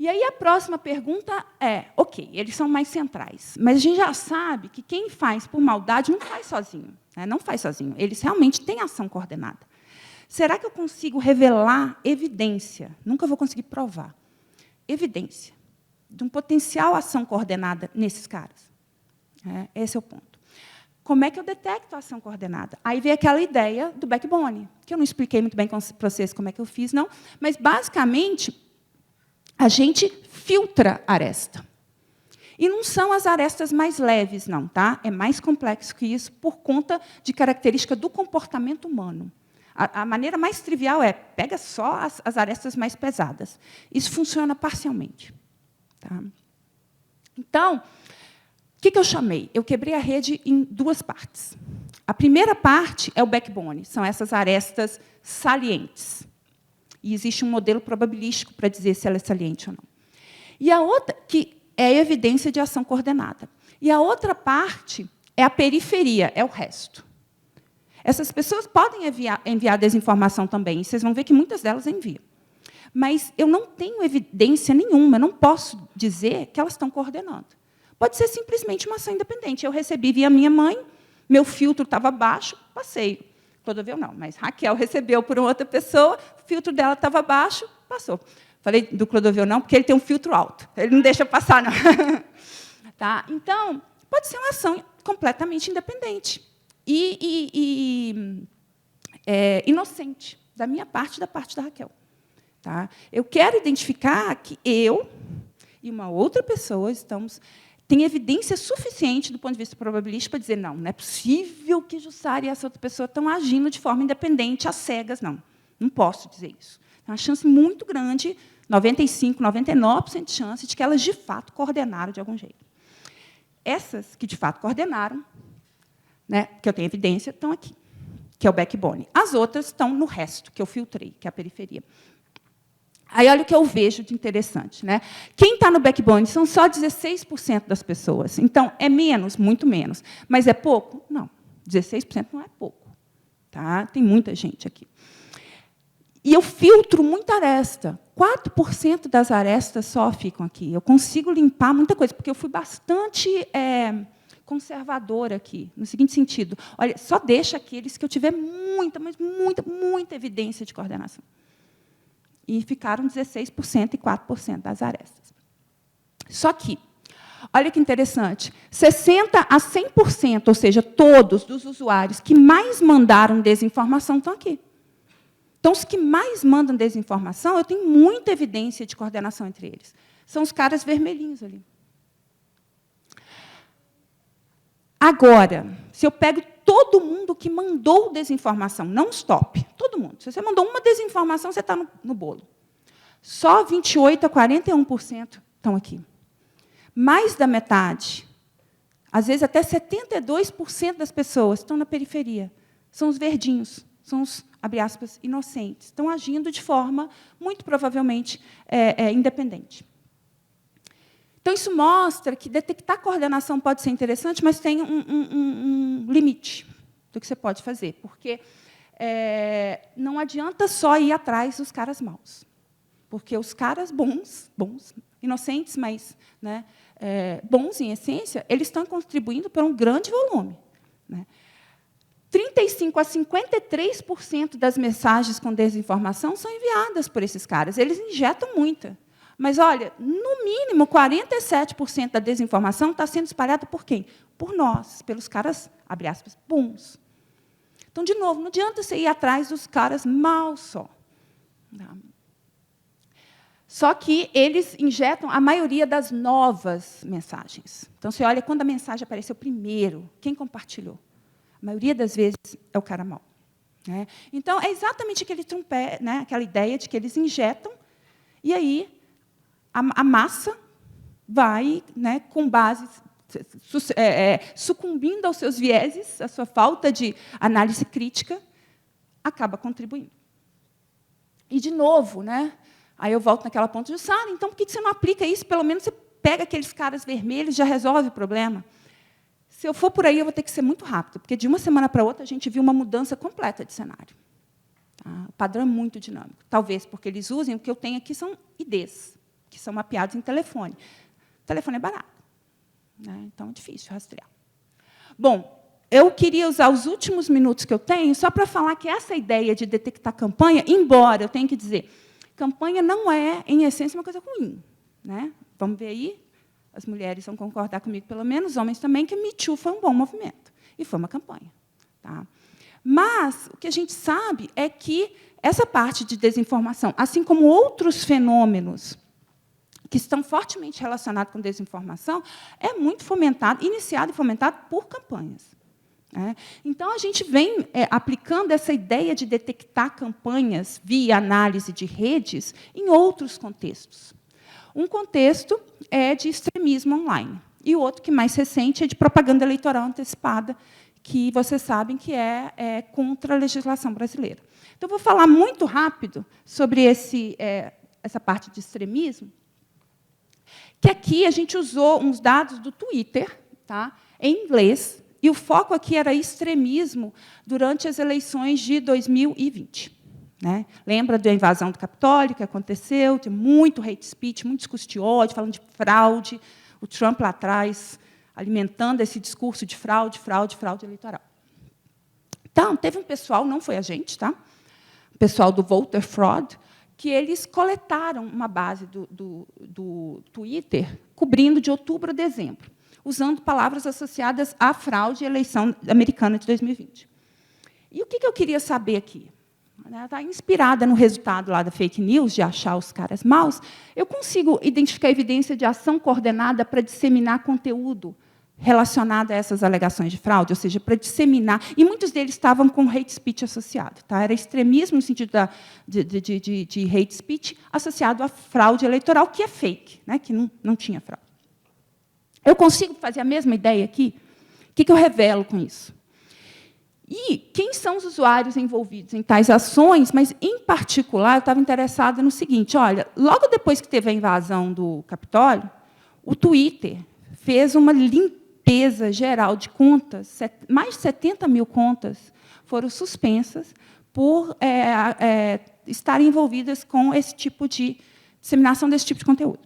Speaker 1: E aí a próxima pergunta é, ok, eles são mais centrais, mas a gente já sabe que quem faz por maldade não faz sozinho. Não faz sozinho. Eles realmente têm ação coordenada. Será que eu consigo revelar evidência? Nunca vou conseguir provar. Evidência de uma potencial ação coordenada nesses caras. Esse é o ponto. Como é que eu detecto a ação coordenada? Aí vem aquela ideia do backbone, que eu não expliquei muito bem para vocês como é que eu fiz, não, mas, basicamente, a gente filtra a aresta. E não são as arestas mais leves, não. Tá? É mais complexo que isso, por conta de característica do comportamento humano. A maneira mais trivial é, pega só as arestas mais pesadas. Isso funciona parcialmente. Tá? Então, o que eu chamei? Eu quebrei a rede em duas partes. A primeira parte é o backbone, são essas arestas salientes. E existe um modelo probabilístico para dizer se ela é saliente ou não. E a outra, que é a evidência de ação coordenada. E a outra parte é a periferia, é o resto. Essas pessoas podem enviar desinformação também, e vocês vão ver que muitas delas enviam. Mas eu não tenho evidência nenhuma, eu não posso dizer que elas estão coordenando. Pode ser simplesmente uma ação independente. Eu recebi via minha mãe, meu filtro estava baixo, passei. Clodovil não, mas Raquel recebeu por uma outra pessoa, o filtro dela estava baixo, passou. Falei do Clodovil não, porque ele tem um filtro alto. Ele não deixa passar, não. Tá? Então, pode ser uma ação completamente independente e inocente, da minha parte e da parte da Raquel. Tá? Eu quero identificar que eu e uma outra pessoa tem evidência suficiente, do ponto de vista probabilístico, para dizer, não é possível que Jussara e essa outra pessoa estão agindo de forma independente, às cegas, não. Não posso dizer isso. Tem uma chance muito grande, 95%, 99% de chance de que elas, de fato, coordenaram de algum jeito. Essas que, de fato, coordenaram, né, que eu tenho evidência, estão aqui, que é o backbone. As outras estão no resto, que eu filtrei, que é a periferia. Aí, olha o que eu vejo de interessante. Né? Quem está no backbone são só 16% das pessoas. Então, é menos? Muito menos. Mas é pouco? Não. 16% não é pouco. Tá? Tem muita gente aqui. E eu filtro muita aresta. 4% das arestas só ficam aqui. Eu consigo limpar muita coisa, porque eu fui bastante conservadora aqui, no seguinte sentido. Olha, só deixa aqueles que eu tiver muita, mas muita evidência de coordenação. E ficaram 16% e 4% das arestas. Só que, olha que interessante, 60% a 100%, ou seja, todos os usuários que mais mandaram desinformação estão aqui. Então, os que mais mandam desinformação, eu tenho muita evidência de coordenação entre eles. São os caras vermelhinhos ali. Agora, se eu pego todo mundo que mandou desinformação, não os top, todo mundo. Se você mandou uma desinformação, você está no bolo. Só 28% a 41% estão aqui. Mais da metade, às vezes até 72% das pessoas estão na periferia. São os verdinhos, são os, abre aspas, inocentes. Estão agindo de forma, muito provavelmente, independente. Então, isso mostra que detectar coordenação pode ser interessante, mas tem um limite do que você pode fazer, porque não adianta só ir atrás dos caras maus, porque os caras bons, inocentes, mas, né, bons em essência, eles estão contribuindo para um grande volume. Né? 35% a 53% das mensagens com desinformação são enviadas por esses caras. Eles injetam muita. Mas, olha, no mínimo, 47% da desinformação está sendo espalhada por quem? Por nós, pelos caras, abre aspas, bons. Então, de novo, não adianta você ir atrás dos caras maus só. Só que eles injetam a maioria das novas mensagens. Então, você olha, quando a mensagem apareceu primeiro, quem compartilhou? A maioria das vezes é o cara mau. Né? Então, é exatamente aquele trumpé, né, aquela ideia de que eles injetam, e aí a massa vai, né, com base, sucumbindo aos seus vieses, à sua falta de análise crítica, acaba contribuindo. E, de novo, né, aí eu volto naquela ponta de Sara, então, por que você não aplica isso? Pelo menos você pega aqueles caras vermelhos e já resolve o problema. Se eu for por aí, eu vou ter que ser muito rápido, porque, de uma semana para outra, a gente viu uma mudança completa de cenário. Tá? O padrão é muito dinâmico. Talvez porque eles usem, o que eu tenho aqui são IDs, que são mapeados em telefone. O telefone é barato, né? Então é difícil rastrear. Bom, eu queria usar os últimos minutos que eu tenho só para falar que essa ideia de detectar campanha, embora eu tenha que dizer, campanha não é, em essência, uma coisa ruim. Né? Vamos ver aí, as mulheres vão concordar comigo, pelo menos, os homens também, que o Me Too foi um bom movimento, e foi uma campanha. Tá? Mas o que a gente sabe é que essa parte de desinformação, assim como outros fenômenos que estão fortemente relacionados com desinformação, é muito fomentado, iniciado e fomentado por campanhas. Né? Então, a gente vem aplicando essa ideia de detectar campanhas via análise de redes em outros contextos. Um contexto é de extremismo online, e o outro, que mais recente, é de propaganda eleitoral antecipada, que vocês sabem que é contra a legislação brasileira. Então, eu vou falar muito rápido sobre essa parte de extremismo, que aqui a gente usou uns dados do Twitter, tá, em inglês, e o foco aqui era extremismo durante as eleições de 2020. Né? Lembra da invasão do Capitólio, que aconteceu? Tem muito hate speech, muito discurso de ódio, falando de fraude, o Trump lá atrás alimentando esse discurso de fraude eleitoral. Então, teve um pessoal, não foi a gente, tá? O pessoal do Voter Fraud, que eles coletaram uma base do Twitter, cobrindo de outubro a dezembro, usando palavras associadas à fraude e eleição americana de 2020. E o que eu queria saber aqui? Está inspirada no resultado lá da fake news, de achar os caras maus, eu consigo identificar evidência de ação coordenada para disseminar conteúdo relacionada a essas alegações de fraude, ou seja, para disseminar, e muitos deles estavam com hate speech associado. Tá? Era extremismo no sentido de hate speech associado à fraude eleitoral, que é fake, né? Que não tinha fraude. Eu consigo fazer a mesma ideia aqui? O que eu revelo com isso? E quem são os usuários envolvidos em tais ações, mas, em particular, eu estava interessada no seguinte, olha, logo depois que teve a invasão do Capitólio, o Twitter fez uma limpeza geral de contas, mais de 70 mil contas foram suspensas por estarem envolvidas com esse tipo de disseminação desse tipo de conteúdo.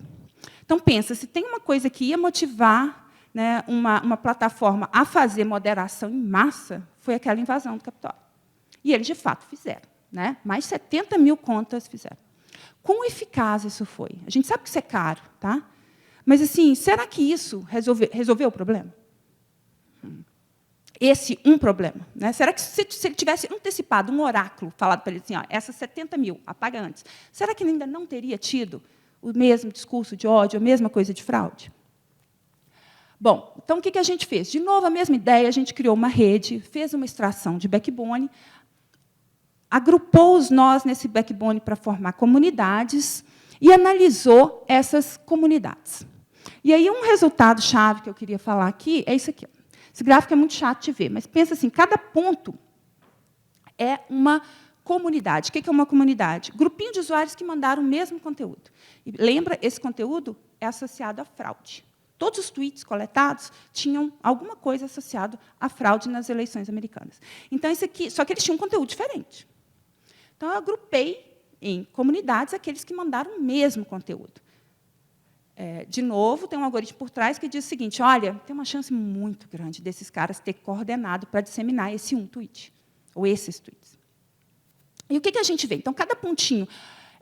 Speaker 1: Então, pensa, se tem uma coisa que ia motivar, né, uma plataforma a fazer moderação em massa, foi aquela invasão do Capitólio. E eles, de fato, fizeram. Né? Mais de 70 mil contas fizeram. Quão eficaz isso foi? A gente sabe que isso é caro, tá? Mas, assim, será que isso resolveu o problema? Esse problema. Né? Será que, se ele tivesse antecipado um oráculo, falado para ele assim, ó, essas 70 mil, apaga antes, será que ele ainda não teria tido o mesmo discurso de ódio, a mesma coisa de fraude? Bom, então, o que a gente fez? De novo, a mesma ideia, a gente criou uma rede, fez uma extração de backbone, agrupou os nós nesse backbone para formar comunidades e analisou essas comunidades. E aí, um resultado-chave que eu queria falar aqui é isso aqui. Esse gráfico é muito chato de ver, mas pensa assim, cada ponto é uma comunidade. O que é uma comunidade? Grupinho de usuários que mandaram o mesmo conteúdo. E lembra, esse conteúdo é associado à fraude. Todos os tweets coletados tinham alguma coisa associada à fraude nas eleições americanas. Então, isso aqui, só que eles tinham um conteúdo diferente. Então, eu agrupei em comunidades aqueles que mandaram o mesmo conteúdo. De novo, tem um algoritmo por trás que diz o seguinte, olha, tem uma chance muito grande desses caras ter coordenado para disseminar esse tweet, ou esses tweets. E o que a gente vê? Então, cada pontinho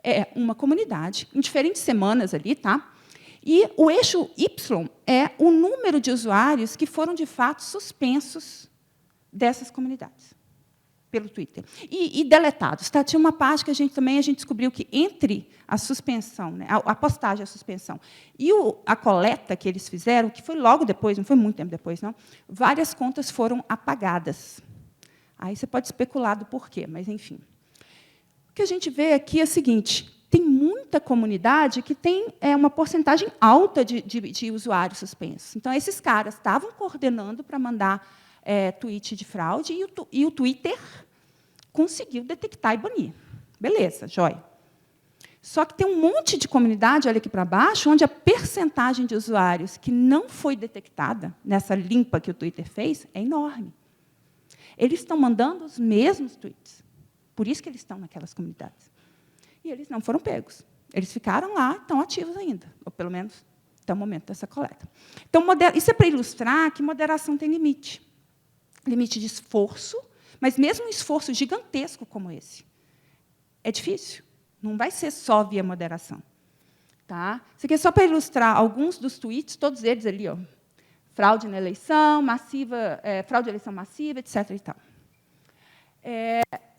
Speaker 1: é uma comunidade, em diferentes semanas ali, tá? E o eixo Y é o número de usuários que foram, de fato, suspensos dessas comunidades, pelo Twitter. E deletados. Tá? Tinha uma parte que a gente descobriu que, entre a suspensão, né, a postagem e a suspensão, e a coleta que eles fizeram, que foi logo depois, não foi muito tempo depois, não, várias contas foram apagadas. Aí você pode especular do porquê, mas, enfim. O que a gente vê aqui é o seguinte, tem muita comunidade que tem uma porcentagem alta de usuários suspensos. Então, esses caras estavam coordenando para mandar tweet de fraude e o Twitter conseguiu detectar e banir. Beleza, jóia. Só que tem um monte de comunidade, olha aqui para baixo, onde a percentagem de usuários que não foi detectada nessa limpa que o Twitter fez é enorme. Eles estão mandando os mesmos tweets. Por isso que eles estão naquelas comunidades. E eles não foram pegos. Eles ficaram lá, estão ativos ainda, ou, pelo menos, até o momento dessa coleta. Então, isso é para ilustrar que moderação tem limite. Limite de esforço, mas mesmo um esforço gigantesco como esse. É difícil. Não vai ser só via moderação. Tá? Isso aqui é só para ilustrar alguns dos tweets, todos eles ali, ó, fraude na eleição, massiva, fraude de eleição massiva, etc. E tal.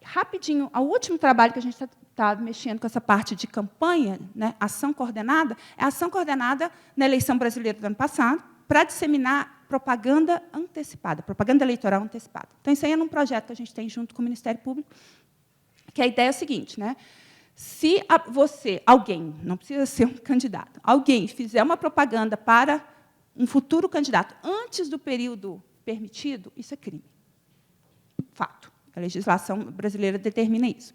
Speaker 1: Rapidinho, o último trabalho que a gente está mexendo com essa parte de campanha, né, ação coordenada, é a ação coordenada na eleição brasileira do ano passado, para disseminar propaganda antecipada, propaganda eleitoral antecipada. Então, isso aí é um projeto que a gente tem junto com o Ministério Público, que a ideia é a seguinte, né? Se alguém, não precisa ser um candidato, alguém fizer uma propaganda para um futuro candidato antes do período permitido, isso é crime. Fato. A legislação brasileira determina isso.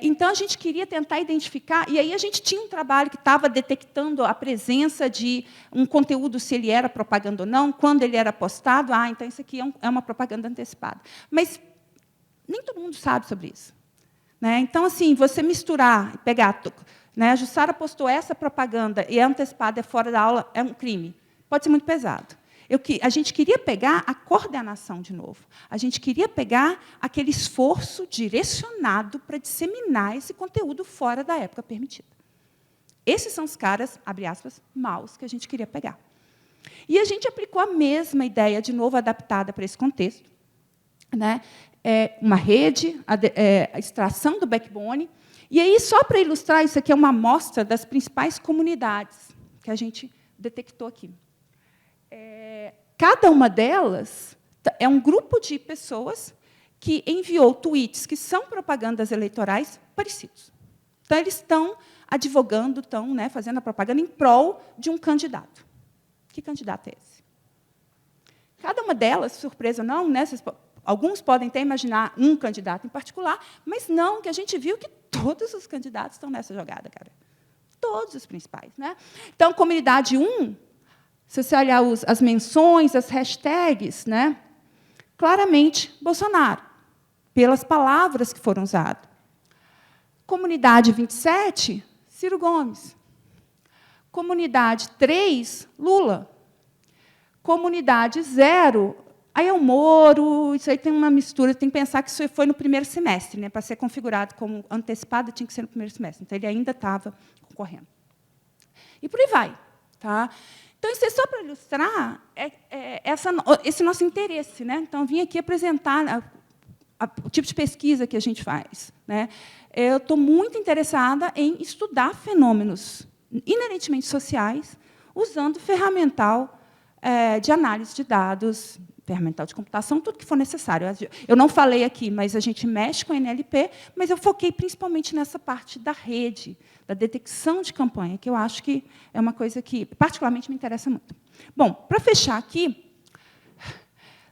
Speaker 1: Então, a gente queria tentar identificar, e aí a gente tinha um trabalho que estava detectando a presença de um conteúdo, se ele era propaganda ou não, quando ele era postado, então isso aqui é uma propaganda antecipada. Mas nem todo mundo sabe sobre isso. Né? Então, assim, você misturar, pegar, né, a Jussara postou essa propaganda e é antecipada, é fora da aula, é um crime. Pode ser muito pesado. A gente queria pegar a coordenação de novo. A gente queria pegar aquele esforço direcionado para disseminar esse conteúdo fora da época permitida. Esses são os caras, abre aspas, maus, que a gente queria pegar. E a gente aplicou a mesma ideia, de novo, adaptada para esse contexto. Né? Uma rede, a extração do backbone. E aí, só para ilustrar, isso aqui é uma amostra das principais comunidades que a gente detectou aqui. cada uma delas é um grupo de pessoas que enviou tweets que são propagandas eleitorais parecidos. Então, eles estão advogando, estão, né, fazendo a propaganda em prol de um candidato. Que candidato é esse? Cada uma delas, surpresa ou não, né, alguns podem até imaginar um candidato em particular, mas não, que a gente viu que todos os candidatos estão nessa jogada, cara. Todos os principais. Né? Então, comunidade 1, se você olhar as menções, as hashtags, né, claramente Bolsonaro, pelas palavras que foram usadas. Comunidade 27, Ciro Gomes. Comunidade 3, Lula. Comunidade 0, aí é o Moro, isso aí tem uma mistura, tem que pensar que isso foi no primeiro semestre, né? Para ser configurado como antecipado, tinha que ser no primeiro semestre. Então, ele ainda estava concorrendo. E por aí vai. Tá? Então, isso é só para ilustrar esse nosso interesse. Né? Então, eu vim aqui apresentar o tipo de pesquisa que a gente faz. Né? Eu estou muito interessada em estudar fenômenos inerentemente sociais, usando ferramental de análise de dados, ferramental de computação, tudo que for necessário. Eu não falei aqui, mas a gente mexe com a NLP, mas eu foquei principalmente nessa parte da rede, da detecção de campanha, que eu acho que é uma coisa que, particularmente, me interessa muito. Bom, para fechar aqui,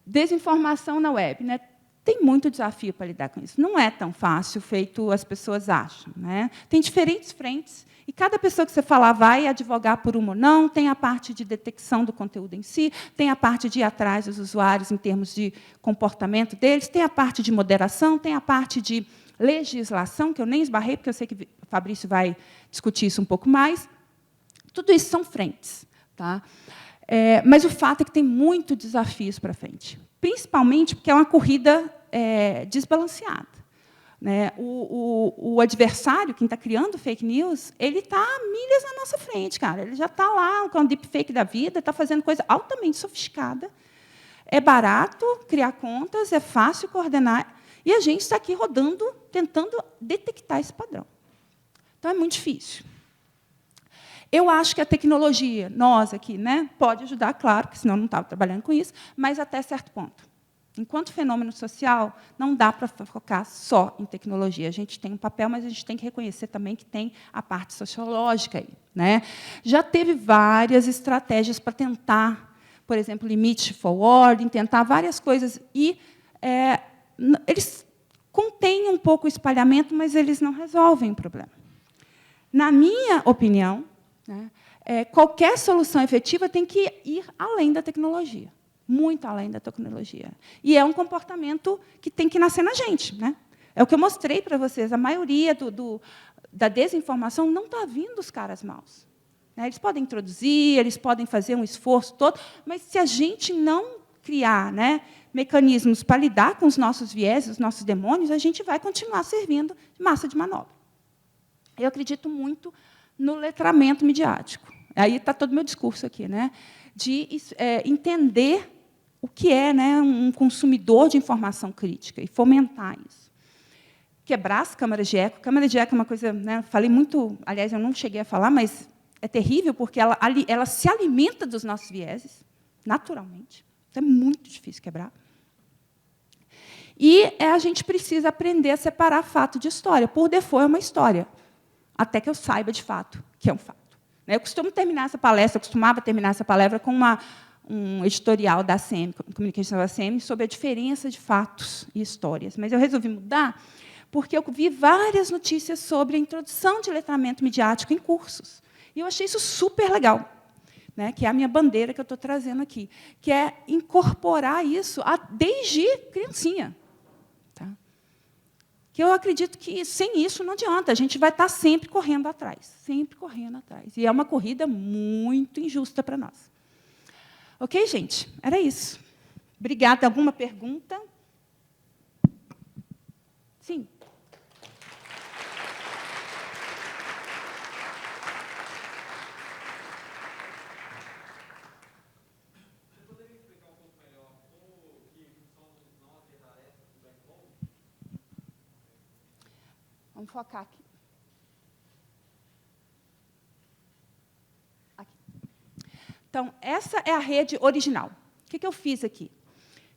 Speaker 1: desinformação na web. Né? Tem muito desafio para lidar com isso. Não é tão fácil, feito as pessoas acham. Né? Tem diferentes frentes, e cada pessoa que você falar vai advogar por uma ou não, tem a parte de detecção do conteúdo em si, tem a parte de ir atrás dos usuários em termos de comportamento deles, tem a parte de moderação, tem a parte de legislação, que eu nem esbarrei, porque eu sei que o Fabrício vai discutir isso um pouco mais. Tudo isso são frentes. Tá? Mas o fato é que tem muitos desafios para frente, principalmente porque é uma corrida desbalanceada. Né? O adversário, quem está criando fake news, ele está milhas na nossa frente, cara. Ele já está lá com o deepfake da vida, está fazendo coisa altamente sofisticada. É barato criar contas, é fácil coordenar, e a gente está aqui rodando, tentando detectar esse padrão. Então, é muito difícil. Eu acho que a tecnologia, nós aqui, né, pode ajudar, claro, porque senão eu não estava trabalhando com isso, mas até certo ponto. Enquanto fenômeno social, não dá para focar só em tecnologia. A gente tem um papel, mas a gente tem que reconhecer também que tem a parte sociológica aí. Né? Já teve várias estratégias para tentar, por exemplo, limit forwarding, tentar várias coisas, e eles contêm um pouco o espalhamento, mas eles não resolvem o problema. Na minha opinião, né, qualquer solução efetiva tem que ir além da tecnologia. Muito além da tecnologia. E é um comportamento que tem que nascer na gente. Né? É o que eu mostrei para vocês. A maioria da desinformação não está vindo dos caras maus. Né? Eles podem introduzir, eles podem fazer um esforço todo, mas se a gente não criar, né, mecanismos para lidar com os nossos vieses, os nossos demônios, a gente vai continuar servindo de massa de manobra. Eu acredito muito no letramento midiático. Aí está todo o meu discurso aqui, né? De entender o que é, né, um consumidor de informação crítica e fomentar isso. Quebrar as câmaras de eco. Câmara de eco é uma coisa, né, falei muito, aliás, eu não cheguei a falar, mas é terrível, porque ela se alimenta dos nossos vieses, naturalmente. Então, é muito difícil quebrar. E a gente precisa aprender a separar fato de história. Por default, é uma história, até que eu saiba, de fato, que é um fato. Eu costumo terminar essa palestra, eu costumava terminar essa palestra com um editorial da ACM, Communication da ACM, sobre a diferença de fatos e histórias. Mas eu resolvi mudar porque eu vi várias notícias sobre a introdução de letramento midiático em cursos. E eu achei isso super legal, né, que é a minha bandeira que eu estou trazendo aqui, que é incorporar isso desde criancinha. Tá? Que eu acredito que, sem isso, não adianta. A gente vai estar sempre correndo atrás. Sempre correndo atrás. E é uma corrida muito injusta para nós. Ok, gente? Era isso. Obrigada. Alguma pergunta? Sim.
Speaker 2: Você poderia explicar um pouco melhor como que somos nós e a tarefa do backbone?
Speaker 1: Vamos focar aqui. Então, essa é a rede original. que eu fiz aqui?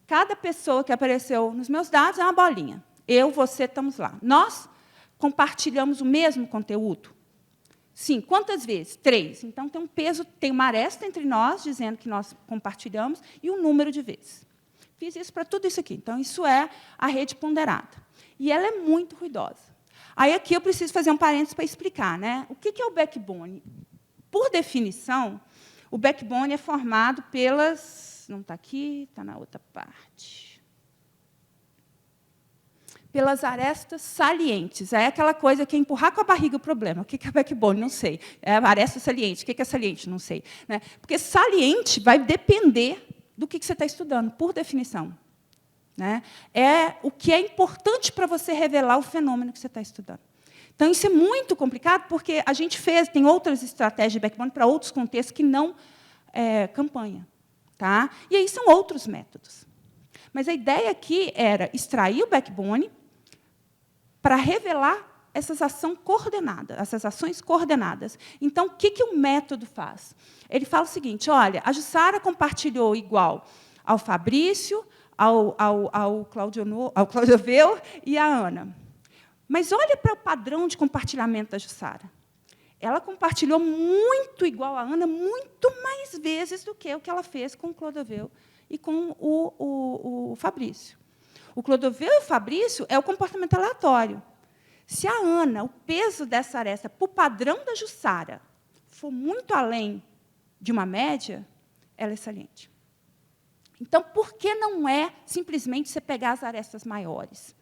Speaker 1: Cada pessoa que apareceu nos meus dados é uma bolinha. Eu, você, estamos lá. Nós compartilhamos o mesmo conteúdo? Sim. Quantas vezes? 3. Então, tem um peso, tem uma aresta entre nós, dizendo que nós compartilhamos, e um número de vezes. Fiz isso para tudo isso aqui. Então, isso é a rede ponderada. E ela é muito ruidosa. Aí, aqui, eu preciso fazer um parênteses para explicar, né? O que é o backbone? Por definição, o backbone é formado pelas... Não está aqui, está na outra parte. Pelas arestas salientes. É aquela coisa que é empurrar com a barriga o problema. O que é backbone? Não sei. É a aresta saliente. O que é saliente? Não sei. Né? Porque saliente vai depender do que você está estudando, por definição. Né? É o que é importante para você revelar o fenômeno que você está estudando. Então, isso é muito complicado, porque a gente tem outras estratégias de backbone para outros contextos que não campanha. Tá? E aí são outros métodos. Mas a ideia aqui era extrair o backbone para revelar essas ações coordenadas. Então, o que o método faz? Ele fala o seguinte, olha, a Jussara compartilhou igual ao Fabrício, ao Claudoveu e à Ana. Mas olha para o padrão de compartilhamento da Jussara. Ela compartilhou muito igual a Ana, muito mais vezes do que o que ela fez com o Clodoveu e com o Fabrício. O Clodoveu e o Fabrício é o comportamento aleatório. Se a Ana, o peso dessa aresta, para o padrão da Jussara, for muito além de uma média, ela é saliente. Então, por que não é simplesmente você pegar as arestas maiores?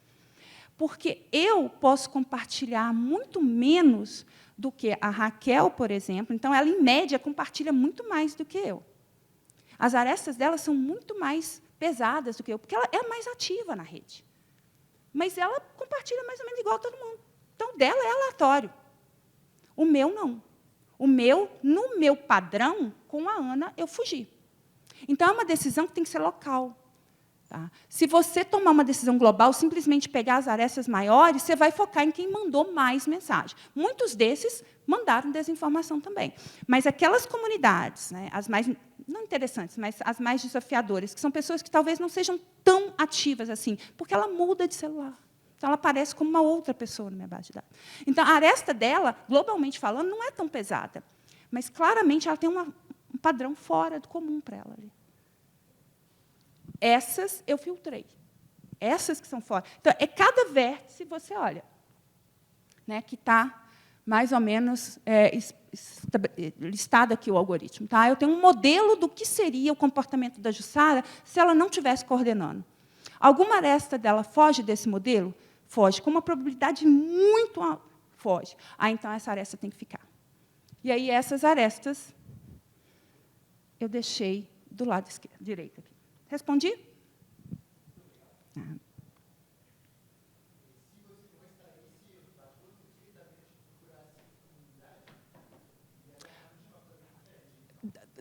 Speaker 1: Porque eu posso compartilhar muito menos do que a Raquel, por exemplo. Então, ela, em média, compartilha muito mais do que eu. As arestas dela são muito mais pesadas do que eu, porque ela é mais ativa na rede. Mas ela compartilha mais ou menos igual a todo mundo. Então, dela é aleatório. O meu, não. O meu, no meu padrão, com a Ana, eu fugi. Então, é uma decisão que tem que ser local. Tá? Se você tomar uma decisão global, simplesmente pegar as arestas maiores, você vai focar em quem mandou mais mensagem. Muitos desses mandaram desinformação também. Mas aquelas comunidades, né, as mais, não interessantes, mas as mais desafiadoras, que são pessoas que talvez não sejam tão ativas assim, porque ela muda de celular. Então, ela aparece como uma outra pessoa na minha base de dados. Então, a aresta dela, globalmente falando, não é tão pesada. Mas, claramente, ela tem um padrão fora do comum para ela ali. Essas eu filtrei. Essas que são fora. Então, é cada vértice, você olha, né, que está mais ou menos listado aqui o algoritmo. Tá? Eu tenho um modelo do que seria o comportamento da Jussara se ela não estivesse coordenando. Alguma aresta dela foge desse modelo? Foge, com uma probabilidade muito alta. Foge. Então, essa aresta tem que ficar. E aí, essas arestas eu deixei do lado direito aqui. Respondi?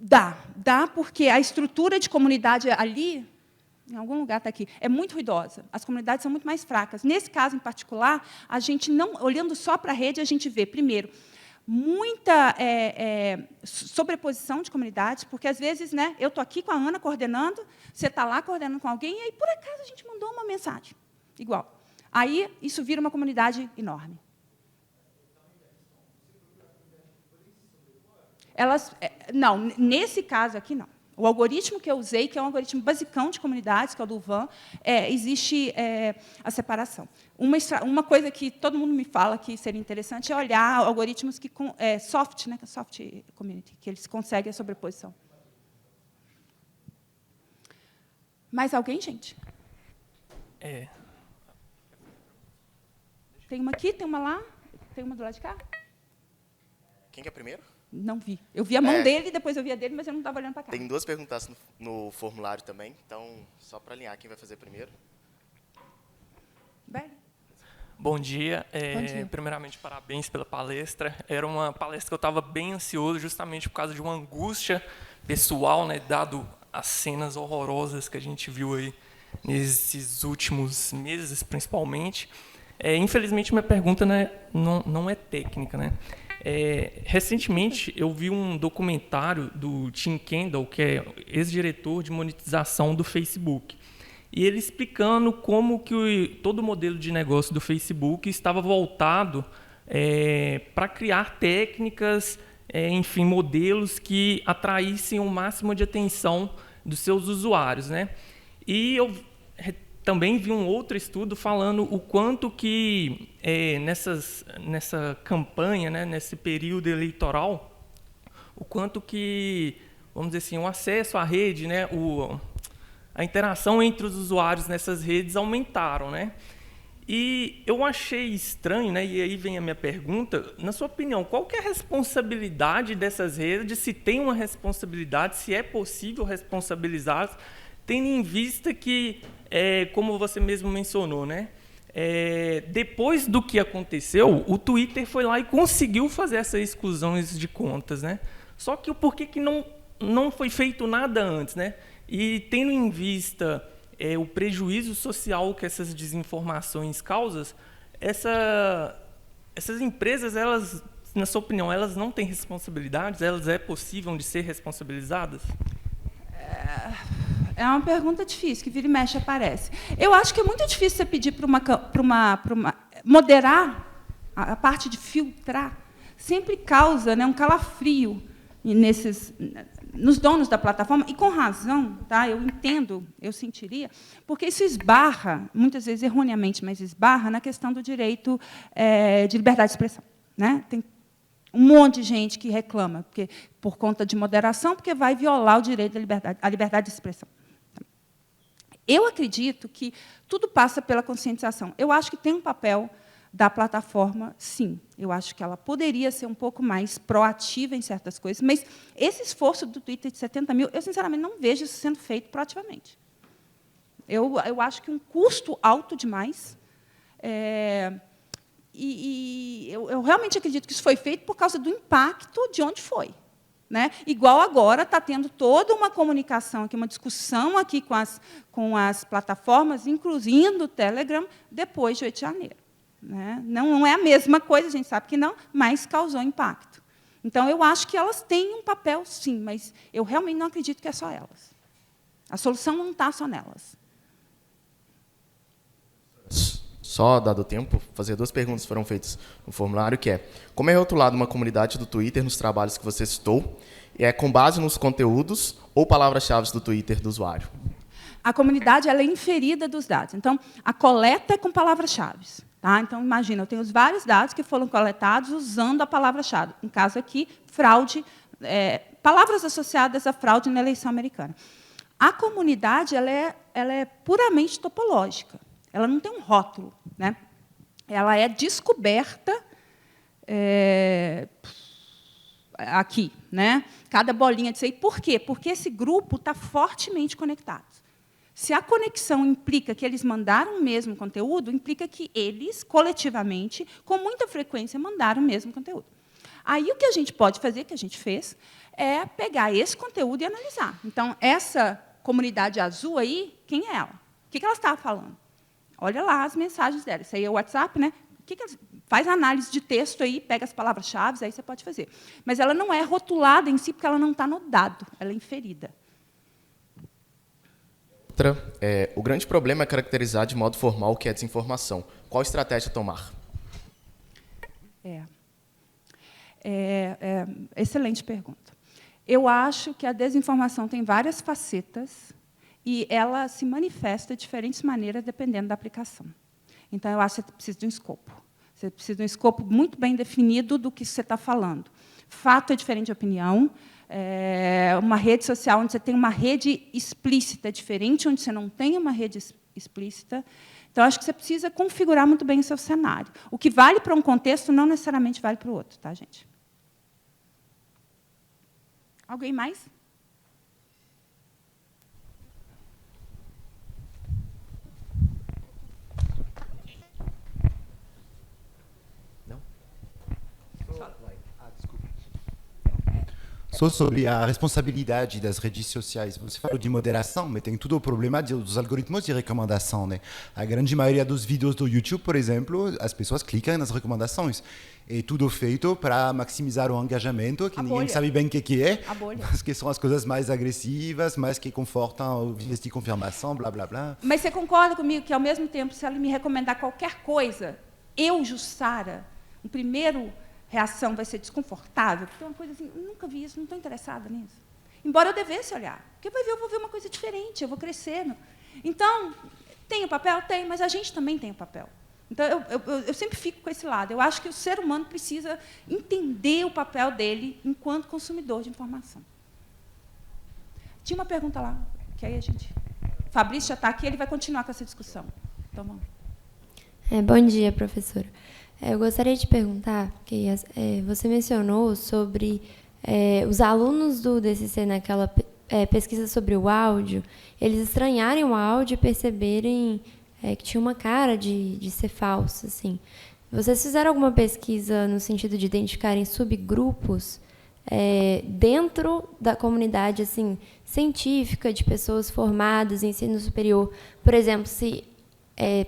Speaker 1: Dá, porque a estrutura de comunidade ali, em algum lugar está aqui, é muito ruidosa. As comunidades são muito mais fracas. Nesse caso, em particular, a gente não, olhando só para a rede, a gente vê, primeiro, muita sobreposição de comunidades, porque, às vezes, né, eu estou aqui com a Ana coordenando, você está lá coordenando com alguém, e aí, por acaso, a gente mandou uma mensagem igual. Aí, isso vira uma comunidade enorme. Não, nesse caso aqui, não. O algoritmo que eu usei, que é um algoritmo basicão de comunidades, que é o do Van, existe a separação. Uma coisa que todo mundo me fala que seria interessante é olhar algoritmos que soft, né, soft community, que eles conseguem a sobreposição. Mais alguém, gente? Tem uma aqui, tem uma lá, tem uma do lado de cá.
Speaker 3: Quem que é primeiro?
Speaker 1: Não vi. Eu vi a mão dele, depois eu vi a dele, mas eu não estava olhando para cá.
Speaker 3: Tem 2 perguntas no formulário também, então, só para alinhar quem vai fazer primeiro.
Speaker 1: Bem.
Speaker 4: Bom dia.
Speaker 1: Bom dia.
Speaker 4: Primeiramente, parabéns pela palestra. Era uma palestra que eu estava bem ansioso, justamente por causa de uma angústia pessoal, né, dado as cenas horrorosas que a gente viu aí nesses últimos meses, principalmente. Infelizmente, minha pergunta, né, não é técnica, né? Recentemente, eu vi um documentário do Tim Kendall, que é ex-diretor de monetização do Facebook, e ele explicando como que todo o modelo de negócio do Facebook estava voltado para criar técnicas, enfim, modelos que atraíssem o máximo de atenção dos seus usuários, né? E eu também vi um outro estudo falando o quanto que nessa campanha, né, nesse período eleitoral, o quanto que, vamos dizer assim, o acesso à rede, né, a interação entre os usuários nessas redes aumentaram, né? E eu achei estranho, né, e aí vem a minha pergunta, na sua opinião, qual que é a responsabilidade dessas redes, se tem uma responsabilidade, se é possível responsabilizá-las, tendo em vista que, como você mesmo mencionou, né, depois do que aconteceu, o Twitter foi lá e conseguiu fazer essas exclusões de contas, né? Só que por que não foi feito nada antes, né? E tendo em vista o prejuízo social que essas desinformações causam, essas empresas, elas, na sua opinião, elas não têm responsabilidades? Elas é possível de ser responsabilizadas?
Speaker 1: É uma pergunta difícil, que vira e mexe aparece. Eu acho que é muito difícil você pedir para moderar a parte de filtrar. Sempre causa, né, um calafrio nos donos da plataforma, e com razão, tá? Eu entendo, eu sentiria, porque isso esbarra, muitas vezes erroneamente, mas esbarra na questão do direito de liberdade de expressão, né? Tem um monte de gente que reclama por conta de moderação, porque vai violar o direito à liberdade de expressão. Eu acredito que tudo passa pela conscientização. Eu acho que tem um papel da plataforma, sim. Eu acho que ela poderia ser um pouco mais proativa em certas coisas, mas esse esforço do Twitter de 70 mil, eu, sinceramente, não vejo isso sendo feito proativamente. Eu acho que um custo alto demais. Eu realmente acredito que isso foi feito por causa do impacto de onde foi. Né? Igual agora está tendo toda uma comunicação, aqui, uma discussão aqui com as plataformas, incluindo o Telegram, depois de 8 de janeiro. Né? Não é a mesma coisa, a gente sabe que não, mas causou impacto. Então, eu acho que elas têm um papel, sim, mas eu realmente não acredito que é só elas. A solução não está só nelas.
Speaker 3: Só, dado o tempo, fazer 2 perguntas foram feitas no formulário, que é: como é rotulada uma comunidade do Twitter nos trabalhos que você citou? É com base nos conteúdos ou palavras-chave do Twitter do usuário?
Speaker 1: A comunidade ela é inferida dos dados. Então, a coleta é com palavras-chave. Tá? Então, imagina, eu tenho os vários dados que foram coletados usando a palavra-chave. No caso aqui, fraude, palavras associadas à fraude na eleição americana. A comunidade ela é puramente topológica. Ela não tem um rótulo, né? Ela é descoberta aqui, né? Cada bolinha disso aí. Por quê? Porque esse grupo está fortemente conectado. Se a conexão implica que eles mandaram o mesmo conteúdo, implica que eles, coletivamente, com muita frequência, mandaram o mesmo conteúdo. Aí, o que a gente pode fazer, que a gente fez, é pegar esse conteúdo e analisar. Então, essa comunidade azul aí, quem é ela? O que ela estava falando? Olha lá as mensagens dela. Isso aí é o WhatsApp, né? Faz análise de texto aí, pega as palavras-chave, aí você pode fazer. Mas ela não é rotulada em si, porque ela não está no dado, ela é inferida.
Speaker 3: O grande problema é caracterizar de modo formal o que é desinformação. Qual estratégia tomar?
Speaker 1: Excelente pergunta. Eu acho que a desinformação tem várias facetas e ela se manifesta de diferentes maneiras dependendo da aplicação. Então, eu acho que você precisa de um escopo. Você precisa de um escopo muito bem definido do que você está falando. Fato é diferente de opinião. Uma rede social onde você tem uma rede explícita é diferente, onde você não tem uma rede explícita. Então, acho que você precisa configurar muito bem o seu cenário. O que vale para um contexto não necessariamente vale para o outro, tá, gente? Alguém mais?
Speaker 5: comentou sobre a responsabilidade das redes sociais. Você falou de moderação, mas tem todo o problema dos algoritmos de recomendação, né? A grande maioria dos vídeos do YouTube, por exemplo, as pessoas clicam nas recomendações. É tudo feito para maximizar o engajamento, que ninguém sabe bem o que é, mas que são as coisas mais agressivas, mais que confortam os viés de confirmação, blá, blá, blá.
Speaker 1: Mas você concorda comigo que, ao mesmo tempo, se ela me recomendar qualquer coisa, eu, Jussara, o primeiro reação vai ser desconfortável? Porque é uma coisa assim, eu nunca vi isso, não estou interessada nisso. Embora eu devesse olhar. Porque eu vou ver uma coisa diferente, eu vou crescendo. Então, tem o papel? Tem, mas a gente também tem o papel. Então, eu sempre fico com esse lado. Eu acho que o ser humano precisa entender o papel dele enquanto consumidor de informação. Tinha uma pergunta lá, que aí a gente... Fabrício já está aqui, ele vai continuar com essa discussão. Então, vamos.
Speaker 6: Bom dia, professora. Eu gostaria de perguntar, porque você mencionou sobre os alunos do DCC naquela pesquisa sobre o áudio, eles estranharem o áudio e perceberem que tinha uma cara de ser falso. Assim. Vocês fizeram alguma pesquisa no sentido de identificarem subgrupos dentro da comunidade assim, científica, de pessoas formadas em ensino superior? Por exemplo, se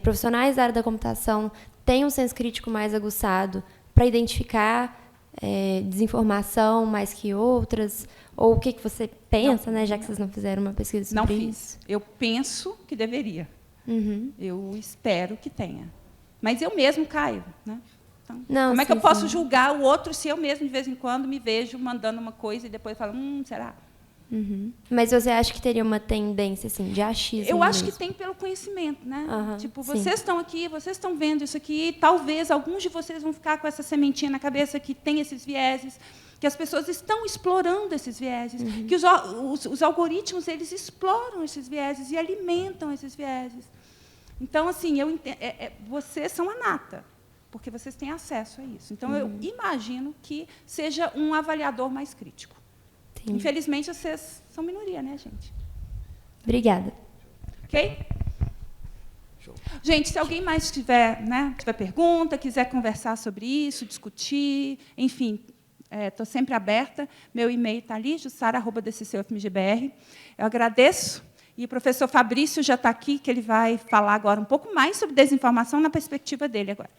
Speaker 6: profissionais da área da computação têm um senso crítico mais aguçado para identificar desinformação mais que outras? Ou o que você pensa, né, já que vocês não fizeram uma pesquisa sobre isso? Não fiz.
Speaker 1: Eu penso que deveria.
Speaker 6: Uhum.
Speaker 1: Eu espero que tenha. Mas eu mesmo caio. Né? Então,
Speaker 6: não,
Speaker 1: como é que
Speaker 6: sim,
Speaker 1: eu posso
Speaker 6: sim.
Speaker 1: julgar o outro se eu mesmo, de vez em quando, me vejo mandando uma coisa e depois falo, será?
Speaker 6: Uhum. Mas você acha que teria uma tendência assim, de achismo?
Speaker 1: Eu acho
Speaker 6: mesmo?
Speaker 1: que tem pelo conhecimento, né?
Speaker 6: Uhum,
Speaker 1: tipo,
Speaker 6: sim.
Speaker 1: vocês estão aqui, vocês estão vendo isso aqui, talvez alguns de vocês vão ficar com essa sementinha na cabeça que tem esses vieses, que as pessoas estão explorando esses vieses, que os algoritmos eles exploram esses vieses e alimentam esses vieses. Então, assim, vocês são a nata, porque vocês têm acesso a isso. Então, eu imagino que seja um avaliador mais crítico.
Speaker 6: Sim.
Speaker 1: Infelizmente, vocês são minoria, né, gente?
Speaker 6: Obrigada.
Speaker 1: Ok? Show. Gente, se alguém mais tiver pergunta, quiser conversar sobre isso, discutir, enfim, estou sempre aberta. Meu e-mail está ali, jussara@dccufmgbr. Eu agradeço. E o professor Fabrício já está aqui, que ele vai falar agora um pouco mais sobre desinformação na perspectiva dele agora.